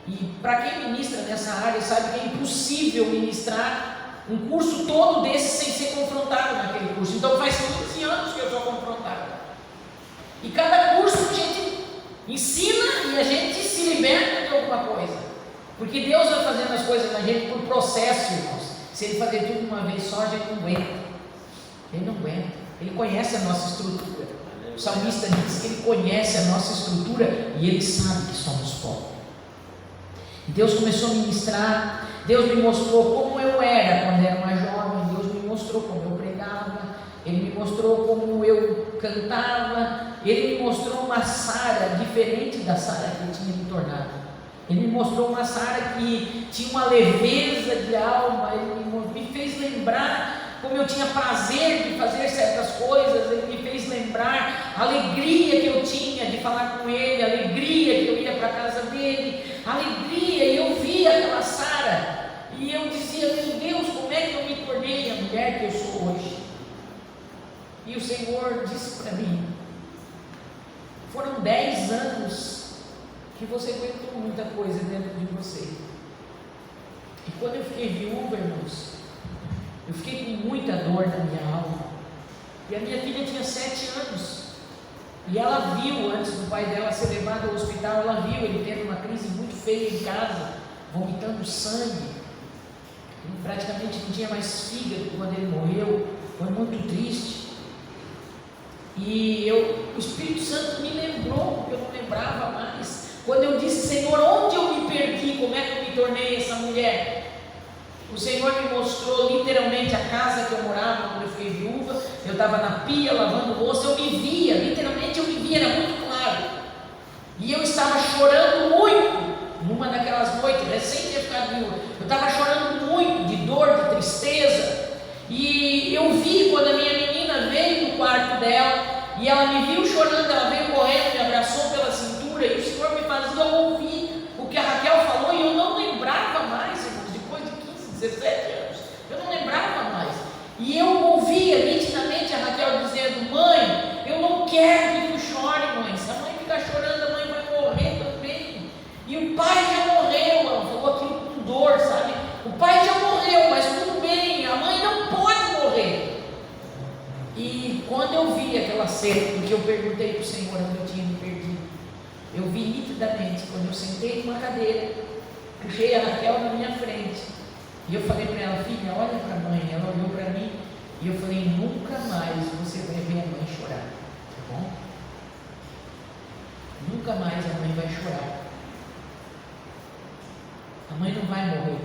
S1: E para quem ministra nessa área sabe que é impossível ministrar um curso todo desse sem ser confrontado naquele curso. Então faz 15 anos que eu sou confrontado. E cada curso a gente ensina e a gente se liberta de alguma coisa. Porque Deus vai fazendo as coisas na gente por processo, irmãos. Se Ele fazer tudo de uma vez só, a gente não aguenta. Ele não aguenta. Ele conhece a nossa estrutura. O salmista diz que Ele conhece a nossa estrutura e Ele sabe que somos pó. E Deus começou a ministrar. Deus me mostrou como eu era quando era mais jovem. Deus me mostrou como eu pregava. Ele me mostrou como eu cantava. Ele me mostrou uma Sara diferente da Sara que eu tinha me tornado. Ele me mostrou uma Sara que tinha uma leveza de alma. Ele me fez lembrar como eu tinha prazer de fazer certas coisas. Ele me fez lembrar a alegria que eu tinha de falar com ele, a alegria que eu ia para a casa dele, a alegria. E eu via aquela Sara e eu dizia: meu Deus, como é que eu me tornei a mulher que eu sou hoje? E o Senhor disse para mim: foram 10 anos que você aguentou muita coisa dentro de você. E quando eu fiquei viúva, irmãos, eu fiquei com muita dor na minha alma. E a minha filha tinha 7 anos. E ela viu, antes do pai dela ser levado ao hospital, ela viu ele tendo uma crise muito feia em casa, vomitando sangue. Ele praticamente não tinha mais fígado quando ele morreu. Foi muito triste. E o Espírito Santo me lembrou, porque eu não lembrava mais. Quando eu disse: Senhor, onde eu me perdi? Como é que eu me tornei essa mulher? O Senhor me mostrou literalmente a casa que eu morava quando eu fiquei viúva. Eu estava na pia lavando louça, eu me via, literalmente eu me via, era muito claro. E eu estava chorando muito, numa daquelas noites, recém ter ficado viúva. Eu estava chorando muito, de dor, de tristeza. E eu vi quando a minha menina veio no quarto dela, e ela me viu chorando, ela veio correndo, me abraçou pela cintura, e o Senhor me fazia ouvir o que a Raquel falou, e eu não lembrava mais, irmãos, depois de 15, 17 anos, eu não lembrava mais. E eu ouvia nitidamente a Raquel dizendo: mãe, eu não quero que tu chore, mãe, se a mãe ficar chorando, a mãe vai morrer também. E o pai já morreu, ela falou aquilo com dor, sabe? O pai já morreu, mas tudo bem, a mãe não pode morrer. E quando eu vi aquela cena, porque eu perguntei para o Senhor onde eu tinha me perdido, eu vi nitidamente, quando eu sentei numa cadeira, puxei a Raquel na minha frente, e eu falei para ela: filha, olha para a mãe. Ela olhou para mim, e eu falei: nunca mais você vai ver a mãe chorar, tá bom? Nunca mais a mãe vai chorar. A mãe não vai morrer.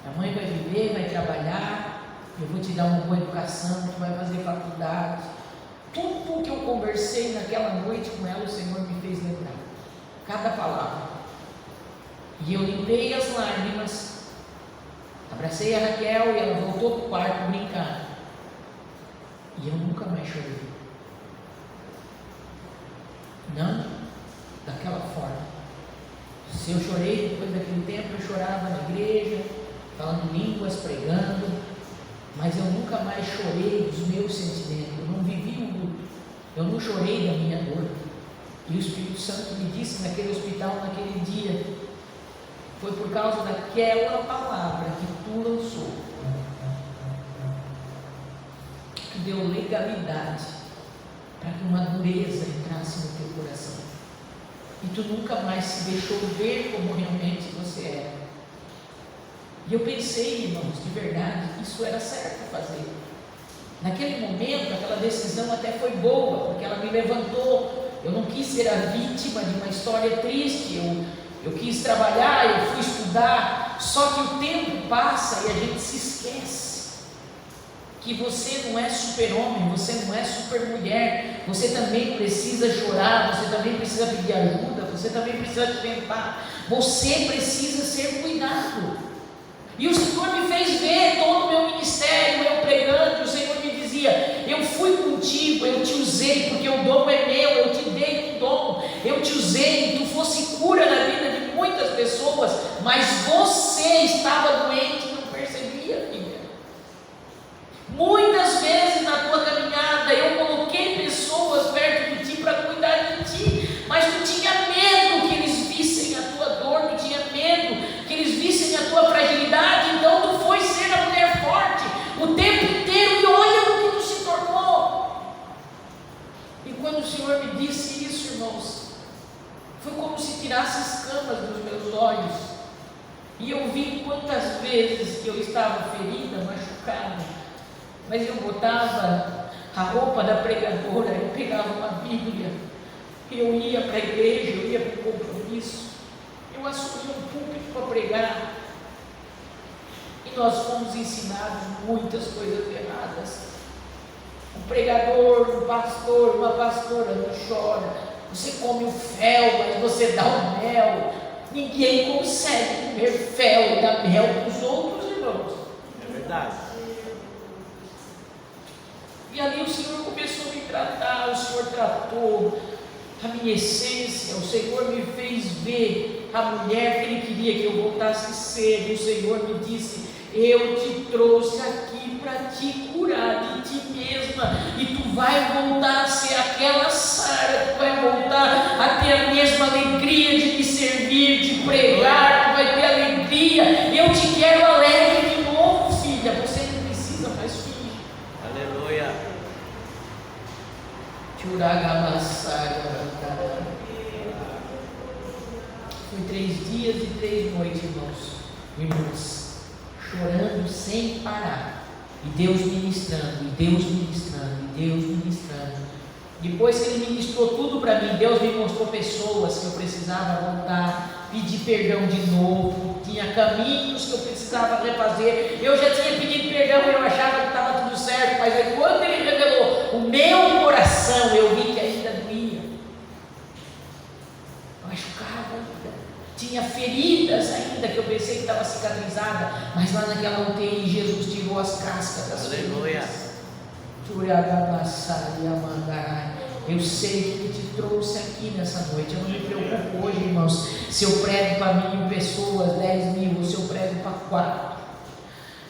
S1: A mãe vai viver, vai trabalhar, eu vou te dar uma boa educação, tu vai fazer faculdade. Tudo que eu conversei naquela noite com ela, o Senhor me fez lembrar, cada palavra. E eu limpei as lágrimas, abracei a Raquel e ela voltou para o quarto brincar. E eu nunca mais chorei. Não daquela forma. Se eu chorei depois daquele tempo, eu chorava na igreja, falando línguas, pregando, mas eu nunca mais chorei dos meus sentimentos. Eu não vivi o luto, eu não chorei da minha dor. E o Espírito Santo me disse naquele hospital, naquele dia: foi por causa daquela palavra que tu lançou, que deu legalidade para que uma dureza entrasse no teu coração. E tu nunca mais se deixou ver como realmente você era. E eu pensei, irmãos, de verdade, que isso era certo fazer. Naquele momento, aquela decisão até foi boa, porque ela me levantou. Eu não quis ser a vítima de uma história triste, eu quis trabalhar, eu fui estudar. Só que o tempo passa e a gente se esquece que você não é super-homem, você não é super-mulher, você também precisa chorar, você também precisa pedir ajuda, você também precisa tentar, você precisa ser cuidado. E o Senhor me fez ver todo o meu ministério, eu pregando, e o Senhor me dizia: eu fui contigo, eu te usei, porque o dom é meu, eu te dei o dom, eu te usei, tu fosse cura na vida de muitas pessoas, mas você estava doente e não percebia, filha. Muitas vezes na tua caminhada eu coloquei pessoas perto de ti para cuidar de ti, mas tu tinha medo que eles vissem a tua dor, tu tinha medo que eles vissem a tua fragilidade, então tu foi ser a mulher forte o tempo inteiro, e olha o que tu se tornou. E quando o Senhor me disse isso, irmãos, foi como se tirasse escamas dos meus olhos, e eu vi quantas vezes que eu estava ferida, machucada, mas eu botava a roupa da pregadora, eu pegava uma Bíblia, eu ia para a igreja, eu ia para o compromisso, eu assumia um púlpito para pregar, e nós fomos ensinados muitas coisas erradas. Um pregador, um pastor, uma pastora não chora, você come o fel, mas você dá o mel. Ninguém consegue comer fel e dar mel para os outros, irmãos.
S2: É verdade.
S1: E ali o Senhor começou a me tratar, o Senhor tratou a minha essência, o Senhor me fez ver a mulher que Ele queria que eu voltasse a ser, e o Senhor me disse: eu te trouxe aqui para te curar de ti mesma, e tu vai voltar a ser aquela Sara, tu vai voltar a ter a mesma alegria de me servir, de pregar, tu vai ter alegria, eu te quero alegre de novo, filha, você não precisa mais fingir.
S2: Aleluia.
S1: Foi 3 dias e 3 noites, irmãos, chorando sem parar, e Deus ministrando, e Deus ministrando, e Deus ministrando. Depois que Ele ministrou tudo para mim, Deus me mostrou pessoas que eu precisava voltar, pedir perdão de novo, tinha caminhos que eu precisava refazer. Eu já tinha pedido perdão, eu achava que estava tudo certo, mas aí quando Ele revelou o meu coração, eu vi que ainda doía, machucava ainda, tinha feridas ainda que eu pensei que estava cicatrizada, mas lá naquela UTI Jesus tirou as cascas das feridas. Eu sei que Ele te trouxe aqui nessa noite. Eu não me preocupo hoje, irmãos, se eu prego para 1.000 pessoas, 10.000, ou se eu prego para 4,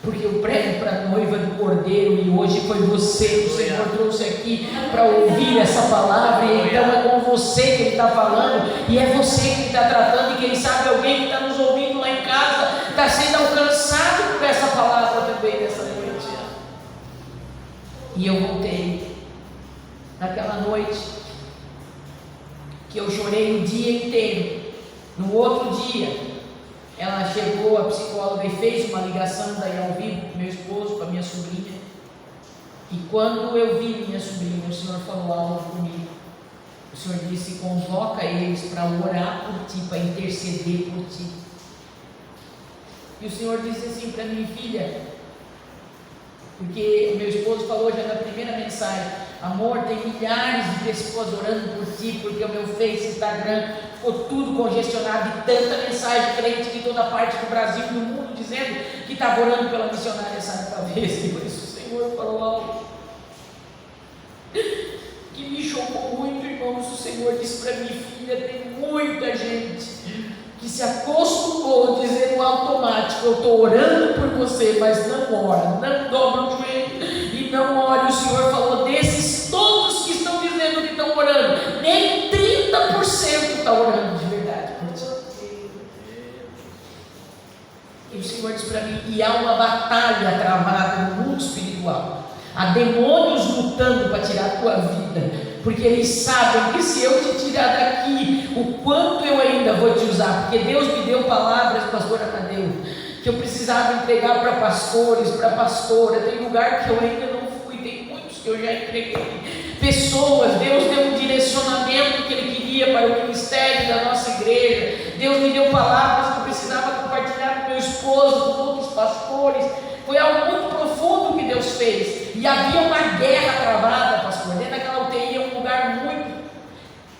S1: porque eu prego para a noiva do Cordeiro, e hoje foi você que o Senhor trouxe aqui para ouvir essa palavra, e então é com você que Ele está falando, e é você que Ele está tratando, e quem sabe alguém que está nos ouvindo lá em casa está sendo alcançado por essa palavra também nessa noite. E eu voltei naquela noite que eu chorei o dia inteiro. No outro dia ela chegou, a psicóloga, e fez uma ligação daí ao vivo com meu esposo, com a minha sobrinha, e quando eu vi minha sobrinha, o Senhor falou algo comigo. O Senhor disse: convoca eles para orar por ti, para interceder por ti. E o Senhor disse assim para mim: filha, porque o meu esposo falou já na primeira mensagem: amor, tem milhares de pessoas orando por ti, porque o meu Face, Instagram, ficou tudo congestionado, e tanta mensagem crente de toda parte do Brasil e do mundo dizendo que estava orando pela missionária Sara Pavese. E por isso o Senhor falou algo que me chocou muito, irmãos. O Senhor disse para mim: filha, tem muita gente que se acostumou a dizer no automático: eu estou orando por você, mas não ora, não dobra o joelho e não ora. O Senhor falou: desses todos que estão dizendo que estão orando, nem 30% está orando de verdade por ti. E o Senhor disse para mim: e há uma batalha travada no mundo espiritual, há demônios lutando para tirar a tua vida, porque eles sabem que se eu te tirar daqui, o quanto eu ainda vou te usar, porque Deus me deu palavras, pastora Tadeu, que eu precisava entregar para pastores, para pastora. Tem lugar que eu ainda não fui, tem muitos que eu já entreguei, pessoas. Deus deu um direcionamento que Ele queria para o ministério da nossa igreja. Deus me deu palavras que eu precisava compartilhar com meu esposo, com outros pastores. Foi algo muito profundo que Deus fez, e havia uma guerra travada, pastor. Dentro daquela UTI é um lugar muito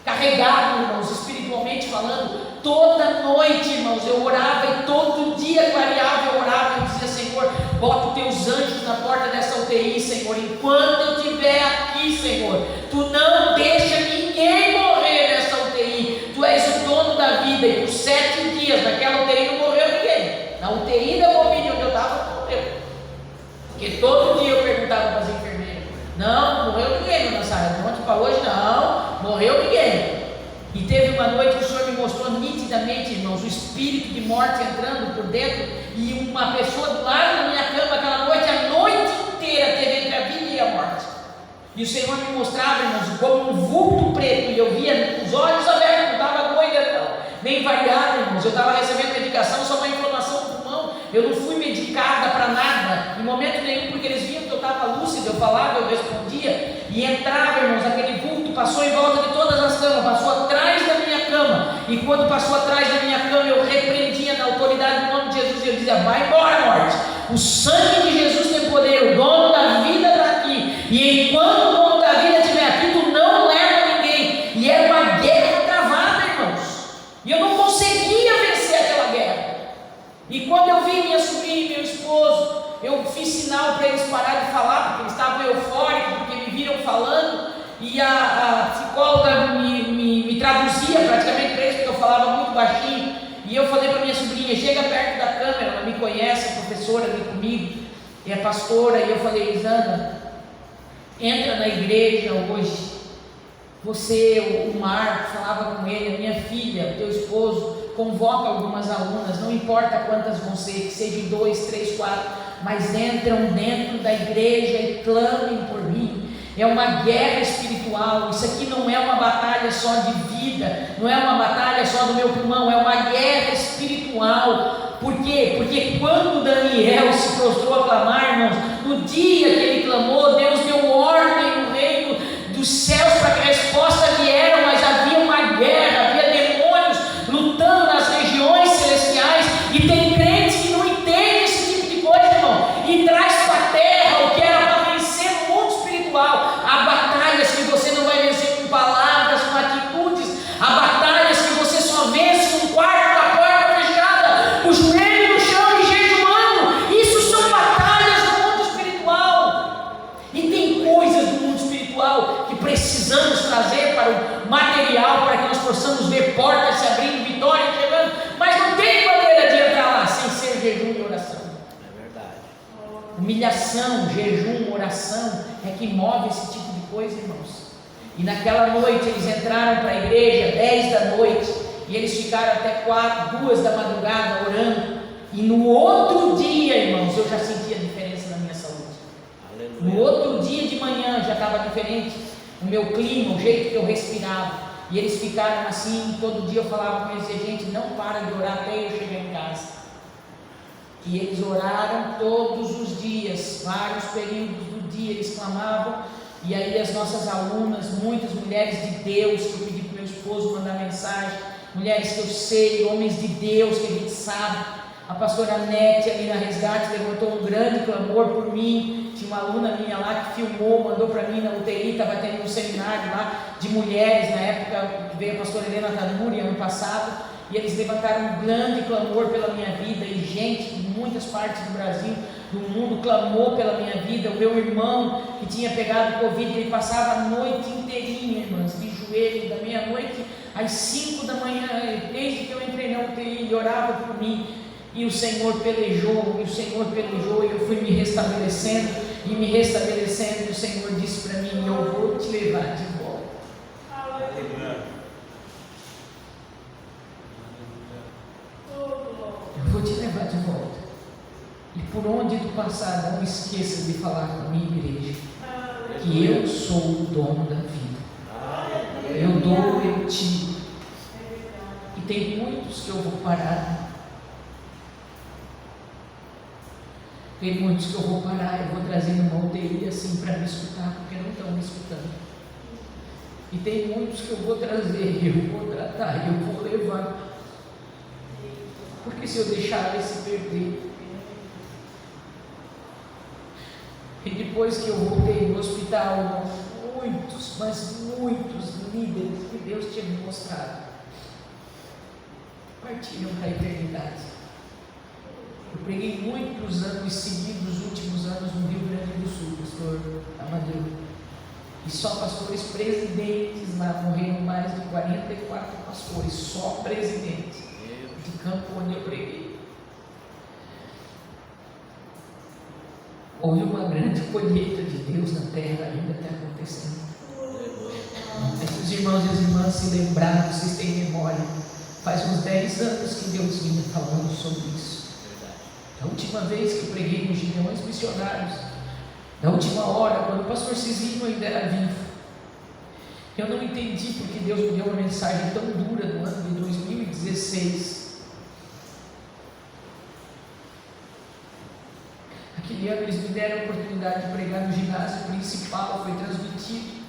S1: carregado, irmãos, espiritualmente falando. Toda noite, irmãos, eu orava, e todo dia clareava, eu orava, eu dizia: Senhor, bota os teus anjos na porta dessa UTI, Senhor, enquanto eu estiver aqui, Senhor. Tu não deixa ninguém morrer nessa UTI, Tu és o dono da vida. E por 7 dias naquela UTI não morreu ninguém. Na UTI da Covid, onde eu estava, não morreu. Porque todo dia eu perguntava para as enfermeiras: não morreu ninguém, dona Sara. De ontem para hoje, não morreu ninguém. E teve uma noite que o Senhor me mostrou nitidamente, irmãos, o espírito de morte entrando por dentro, e uma pessoa do lado da minha cama aquela noite, a noite inteira teve entre a vida e a morte. E o Senhor me mostrava, irmãos, como um vulto preto, e eu via os olhos abertos, não estava doida não, nem variada, irmãos. Eu estava recebendo medicação, só uma inflamação no pulmão. Eu não fui medicada para nada, em momento nenhum, porque eles viam que eu estava lúcida, eu falava, eu respondia, e entrava, irmãos, aquele vulto passou em volta de todas as camas, passou atrás da minha cama, e quando passou atrás da minha cama, eu repreendia na autoridade do nome de Jesus, e eu dizia: vai embora, morte, o sangue de Jesus tem poder, o dono da vida está aqui, e enquanto o dono da vida estiver aqui, tu não leva ninguém. E era uma guerra travada, irmãos, e eu não conseguia vencer parar de falar, porque eles estavam eufóricos, porque me viram falando, e a psicóloga me traduzia praticamente para eles, porque eu falava muito baixinho, e eu falei para minha sobrinha, chega perto da câmera, ela me conhece, a professora ali comigo, é pastora, e eu falei, Isana, entra na igreja hoje, você, o Marco, falava com ele, a minha filha, o teu esposo, convoca algumas alunas, não importa quantas vão ser, que sejam 2, 3, 4, mas entram dentro da igreja e clamem por mim. É uma guerra espiritual, isso aqui não é uma batalha só de vida, não é uma batalha só do meu pulmão, é uma guerra espiritual. Por quê? Porque quando Daniel se prostrou a clamar, irmãos, no dia que ele clamou, Deus deu ordem no reino dos céus para que a resposta viesse, mas havia uma guerra, havia demônios lutando nas regiões celestiais, e tem crentes que não entendem esse tipo de coisa, irmão, e traz para a terra o que era para vencer no mundo espiritual. Há batalhas que você não vai vencer com palavras, com atitudes, há batalhas que você só vence num quarto, com a porta fechada, o joelho no chão e jejuando. Isso são batalhas no mundo espiritual, e tem coisas do mundo espiritual que precisamos trazer para o material, para que nós possamos ver portas se abrindo, vitória chegando, mas não tem maneira de entrar lá sem ser jejum e oração.
S2: É verdade.
S1: Humilhação, jejum, oração é que move esse tipo de coisa, irmãos. E naquela noite eles entraram para a igreja 10 da noite, e eles ficaram até 4, 2 da madrugada orando, e no outro dia, irmãos, eu já sentia a diferença na minha saúde.
S2: Aleluia.
S1: No outro dia de manhã já estava diferente o meu clima, o jeito que eu respirava. E eles ficaram assim, todo dia eu falava com eles, gente, não para de orar até eu chegar em casa. E eles oraram todos os dias, vários períodos do dia eles clamavam. E aí as nossas alunas, muitas mulheres de Deus, que eu pedi para o meu esposo mandar mensagem, mulheres que eu sei, homens de Deus que a gente sabe. A pastora Nete ali na Resgate levantou um grande clamor por mim. Tinha uma aluna minha lá que filmou, mandou para mim na UTI, estava tendo um seminário lá de mulheres, na época veio a pastora Helena Tanuri ano passado, e eles levantaram um grande clamor pela minha vida, e gente de muitas partes do Brasil, do mundo, clamou pela minha vida. O meu irmão que tinha pegado Covid, ele passava a noite inteirinha, irmãs, de joelho, da meia-noite às 5 da manhã, desde que eu entrei na UTI, ele orava por mim. E o Senhor pelejou, e eu fui me restabelecendo, e o Senhor disse para mim, eu vou te levar de volta. Eu vou te levar de volta. E por onde tu passar, não esqueça de falar com a minha igreja, que eu sou o dono da vida. Eu dou, eu tiro. E tem muitos que eu vou parar. Tem muitos que eu vou parar, eu vou trazer uma UTI assim para me escutar, porque não estão me escutando. E tem muitos que eu vou trazer, eu vou tratar, eu vou levar. Porque se eu deixar ele se perder. E depois que eu voltei no hospital, muitos, mas muitos líderes que Deus tinha me mostrado partiram para a eternidade. Eu preguei muitos anos seguidos, os últimos anos, no Rio Grande do Sul, pastor Amadeu. E só pastores presidentes lá, morreram mais de 44 pastores, só presidentes de campo onde eu preguei. Houve uma grande colheita de Deus na terra, ainda está acontecendo. Se os irmãos e as irmãs se lembrarem, vocês têm memória, faz uns 10 anos que Deus vinha falando sobre isso. A última vez que eu preguei nos Gideões Missionários, na última hora, quando o pastor Cizinho ainda era vivo, eu não entendi porque Deus me deu uma mensagem tão dura no ano de 2016. Aquele ano eles me deram a oportunidade de pregar no ginásio principal, foi transmitido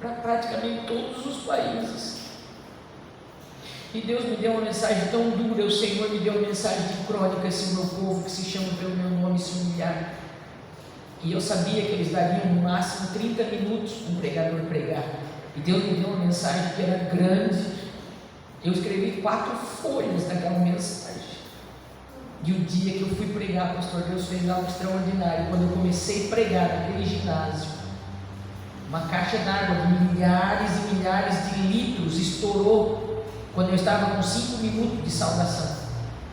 S1: para praticamente todos os países. E Deus me deu uma mensagem tão dura, o Senhor me deu uma mensagem de crônica, se o meu povo que se chama pelo meu nome se humilhar. E eu sabia que eles dariam no máximo 30 minutos para um pregador pregar. E Deus me deu uma mensagem que era grande. Eu escrevi 4 folhas daquela mensagem. E o dia que eu fui pregar, pastor, Deus fez algo extraordinário. Quando eu comecei a pregar naquele ginásio, uma caixa d'água de milhares e milhares de litros estourou quando eu estava com 5 minutos de saudação.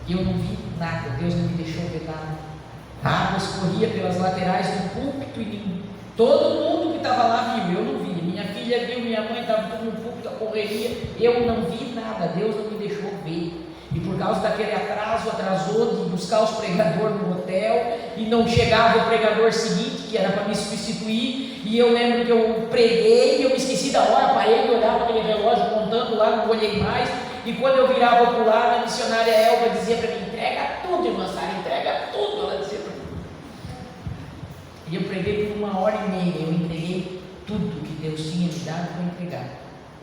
S1: E eu não vi nada, Deus não me deixou ver nada. A água escorria pelas laterais do púlpito e todo mundo que estava lá viu, eu não vi. Minha filha viu, minha mãe estava tudo no púlpito, a correria, eu não vi nada, Deus não me deixou ver. E por causa daquele atraso, atrasou de buscar os pregadores no hotel, e não chegava o pregador seguinte, que era para me substituir, e eu lembro que eu preguei, e eu me esqueci da hora, parei de olhar para aquele relógio contando lá, não olhei mais, e quando eu virava para o lado, a missionária Elba dizia para mim, entrega tudo, irmã Sara, entrega tudo, ela dizia para mim. E eu preguei por 1h30, eu entreguei tudo que Deus tinha me dado para entregar.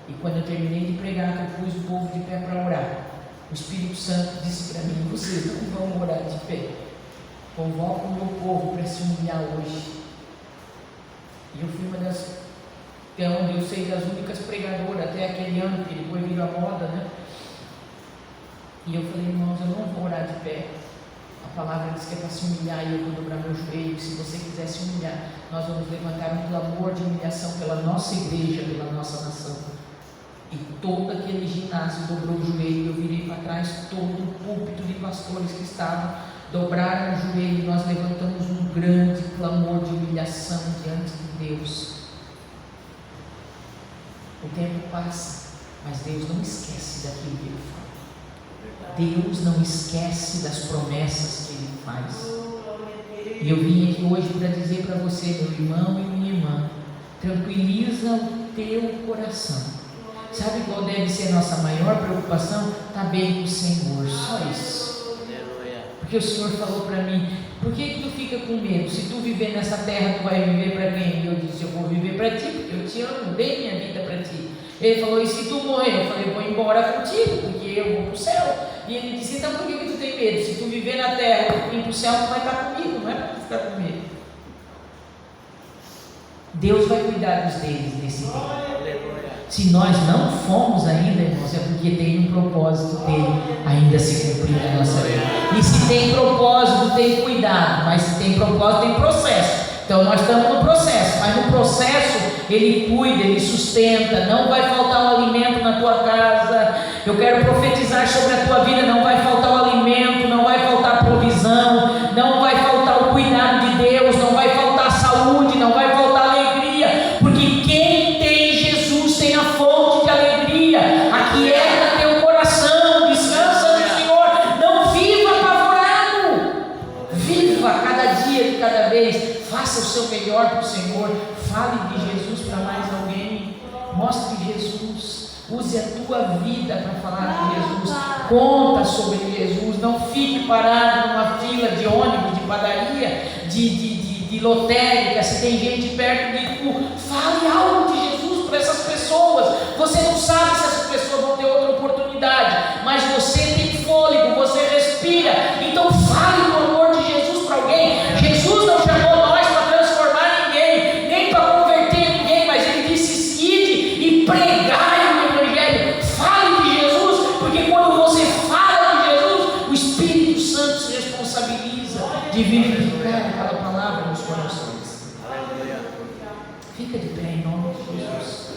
S1: E quando eu terminei de pregar, que eu pus o povo de pé para orar, o Espírito Santo disse para mim, vocês não vão orar de pé, convoca o meu povo para se humilhar hoje. E eu fui uma das, até onde eu sei, das únicas pregadoras até aquele ano, que depois virou a moda, né? E eu falei, irmãos, eu não vou orar de pé. A palavra diz que é para se humilhar, e eu vou dobrar meu joelho. Se você quiser se humilhar, nós vamos levantar um clamor de humilhação pela nossa igreja, pela nossa nação. E todo aquele ginásio dobrou o joelho, eu virei para trás, todo o púlpito de pastores que estavam dobraram o joelho, e nós levantamos um grande clamor de humilhação diante de Deus. O tempo passa, mas Deus não esquece daquilo que Ele fala. Deus não esquece das promessas que Ele faz. E eu vim aqui hoje para dizer para você, meu irmão e minha irmã, tranquiliza o teu coração. Sabe qual deve ser a nossa maior preocupação? Estar bem com o Senhor, só isso. Porque o Senhor falou para mim, por que tu fica com medo? Se tu viver nessa terra, tu vai viver para quem? E eu disse, eu vou viver para ti, porque eu te amo, dei minha vida para ti. Ele falou, e se tu morrer? Eu falei, eu vou embora contigo, porque eu vou para o céu. E ele disse, então por que tu tem medo? Se tu viver na terra e ir para o céu, tu vai estar comigo, não é para tu ficar com medo. Deus vai cuidar dos deles nesse tempo. Se nós não fomos ainda, irmãos, é porque tem um propósito dele ainda se cumprir na nossa vida. E se tem propósito, tem cuidado, mas se tem propósito, tem processo. Então nós estamos no processo, mas no processo Ele cuida, Ele sustenta, não vai faltar um alimento na tua casa. Eu quero profetizar sobre a tua vida, não vai faltar o alimento, não vai faltar provisão, não vai faltar o cuidado de Deus, não vai faltar saúde, não vai faltar alegria, porque quem tem Jesus tem a fonte de alegria. Aquieta teu coração, descansa no Senhor, não viva apavorado, viva cada dia de cada vez, faça o seu melhor para o Senhor, fale de Jesus para mais alguém, mostre Jesus, use a tua vida para falar de Jesus, conta sobre Jesus, não fique parado numa fila de ônibus, de padaria, de lotérica, se tem gente perto de tu, fale algo de Jesus para essas pessoas. Você não sabe se essas pessoas vão ter outra oportunidade, mas você tem fôlego, você respira, então fale do amor de Jesus para alguém. Jesus não chamou nós para transformar ninguém, nem para converter ninguém, mas Ele disse, ide e pregai o Evangelho, fale de Jesus, porque quando você fala de Jesus, o Espírito Santo se responsabiliza de vivificar aquela palavra nos corações. Fica de pé em nome de Jesus.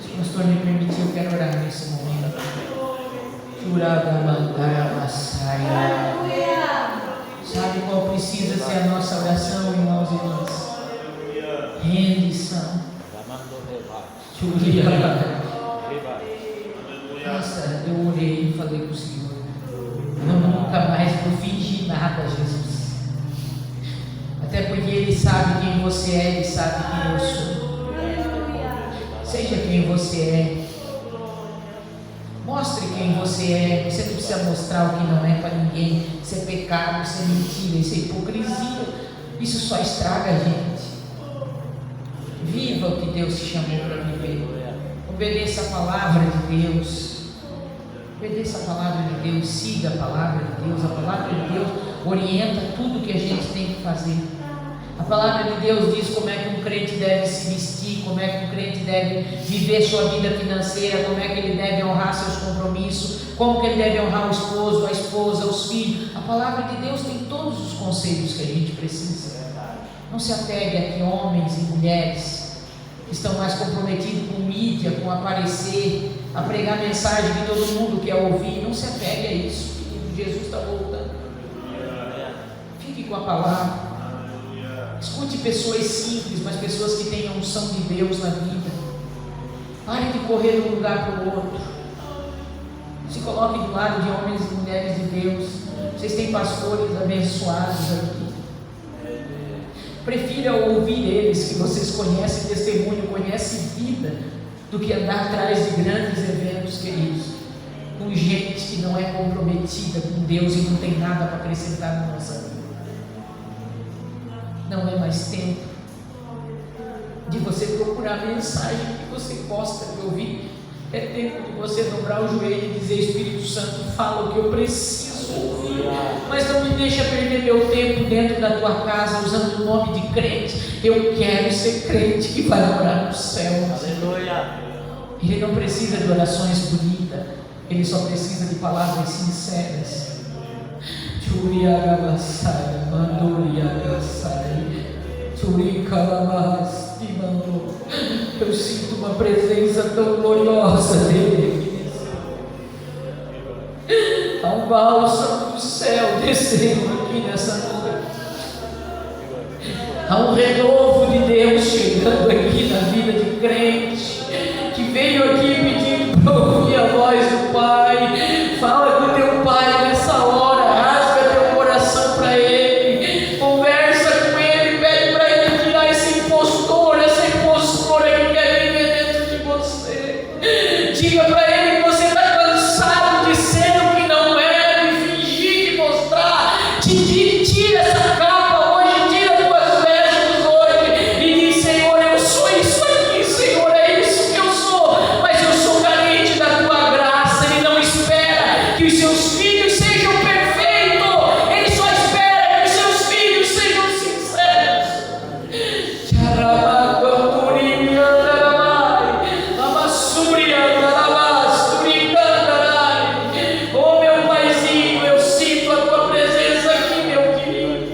S1: Se o pastor me permitir, eu quero orar nesse momento. Sabe qual precisa ser a nossa oração, irmãos e irmãs? Rendição. Nossa, eu orei e falei com o Senhor, eu nunca mais vou fingir nada, Jesus. Até porque Ele sabe quem você é, Ele sabe quem eu sou. Seja quem você é. Mostre quem você é. Você não precisa mostrar o que não é para ninguém. Isso é pecado, isso é mentira, isso é hipocrisia. Isso só estraga a gente. Viva o que Deus te chamou para viver. Obedeça a palavra de Deus. Obedeça a palavra de Deus. Siga a palavra de Deus. A palavra de Deus orienta tudo que a gente tem que fazer. A palavra de Deus diz como é que um crente deve se vestir, como é que um crente deve viver sua vida financeira, como é que ele deve honrar seus compromissos, como que ele deve honrar o esposo, a esposa, os filhos. A palavra de Deus tem todos os conselhos que a gente precisa. Não se apegue a que homens e mulheres que estão mais comprometidos com mídia, com aparecer, a pregar mensagem que todo mundo quer ouvir. Não se apegue a isso, querido. Jesus está voltando. Fique com a palavra. Escute pessoas simples, mas pessoas que tenham unção de Deus na vida. Pare de correr de um lugar para o outro. Se coloque do lado de homens e mulheres de Deus. Vocês têm pastores abençoados aqui. Prefira ouvir eles, que vocês conhecem testemunho, conhecem vida, do que andar atrás de grandes eventos, queridos, com gente que não é comprometida com Deus e não tem nada para acrescentar na nossa vida. Não é mais tempo de você procurar a mensagem que você gosta de ouvir. É tempo de você dobrar o joelho e dizer: Espírito Santo, fala o que eu preciso ouvir, mas não me deixa perder meu tempo dentro da tua casa usando o nome de crente. Eu quero ser crente que vai morar no céu.
S2: Aleluia.
S1: Ele não precisa de orações bonitas, ele só precisa de palavras sinceras. Churiagabassai, mandoriagassai, churicalabas, te mandou. Eu sinto uma presença tão gloriosa dele. Há um bálsamo do céu descendo aqui nessa noite. Há um renovo de Deus chegando aqui na vida de crente, que veio aqui pedindo para ouvir a voz do Pai. Fala com teu Pai nessa hora, rasga teu coração para Ele, conversa com Ele, pede para Ele tirar esse impostor, essa impostora que quer viver dentro de você. Diga para Ele que você está cansado de ser o que não é, de fingir, de mostrar. Tira essa capa hoje, tira tuas vestes hoje e diz: Senhor, eu sou isso aqui, Senhor, é isso que eu sou, mas eu sou carente da tua graça. Ele não espera que os seus filhos sejam perfeitos, ele só espera que os seus filhos sejam sinceros. Oh meu Paizinho, eu sinto a tua presença aqui, meu querido.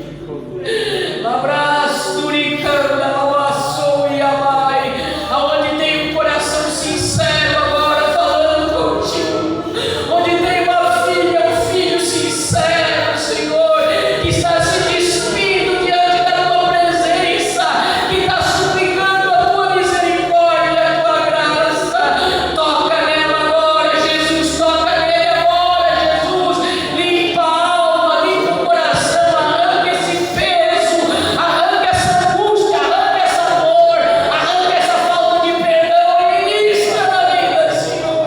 S1: Aonde tem um coração sincero agora falando contigo, onde tem uma filha, um filho sincero, Senhor, que está se despindo diante da tua presença, que está suplicando a tua misericórdia, a tua graça. Toca nela agora, Jesus, toca nele agora, Jesus. Limpa a alma, limpa o coração, arranca esse peso, arranca essa angústia, arranca essa dor, arranca essa falta de perdão e ministra na vida, Senhor.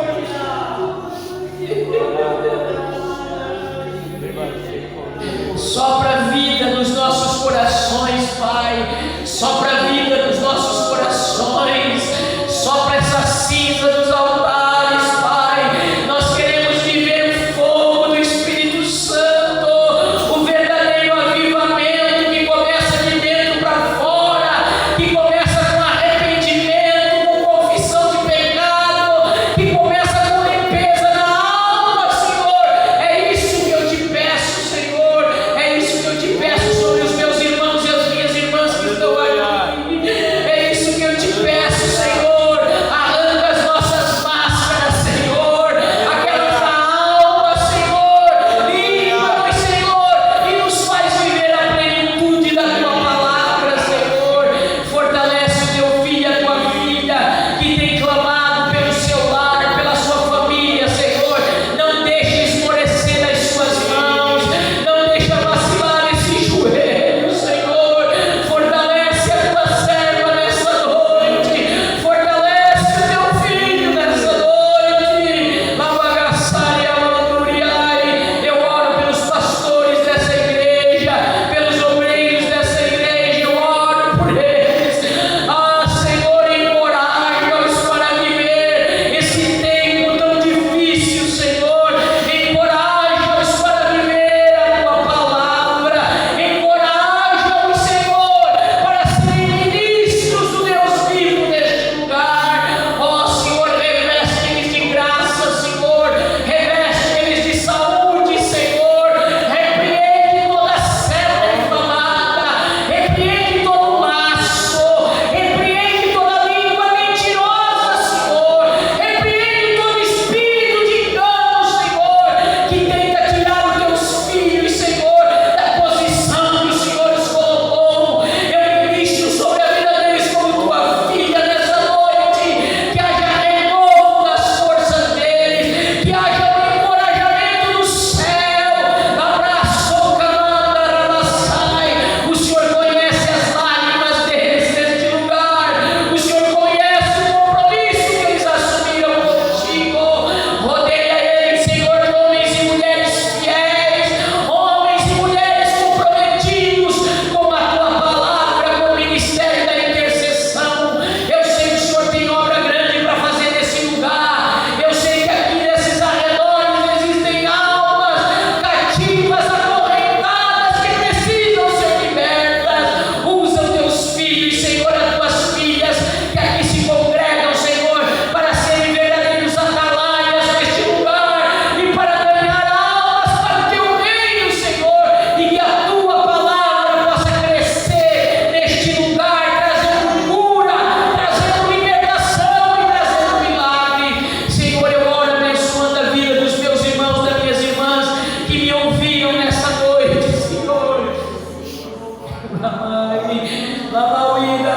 S1: Sopra a vida nos nossos corações, Pai. Sopra a vida nos nossos corações. Sopra essa cinza dos altares, Pai. Nós queremos viver o fogo do Espírito Santo, o verdadeiro avivamento que começa de dentro para fora, que começa com arrependimento, com confissão de pecado, que começa com limpeza na alma, Senhor. É isso que eu te peço, Senhor. É isso que eu te peço sobre os meus irmãos e as minhas irmãs que estão Lamauída,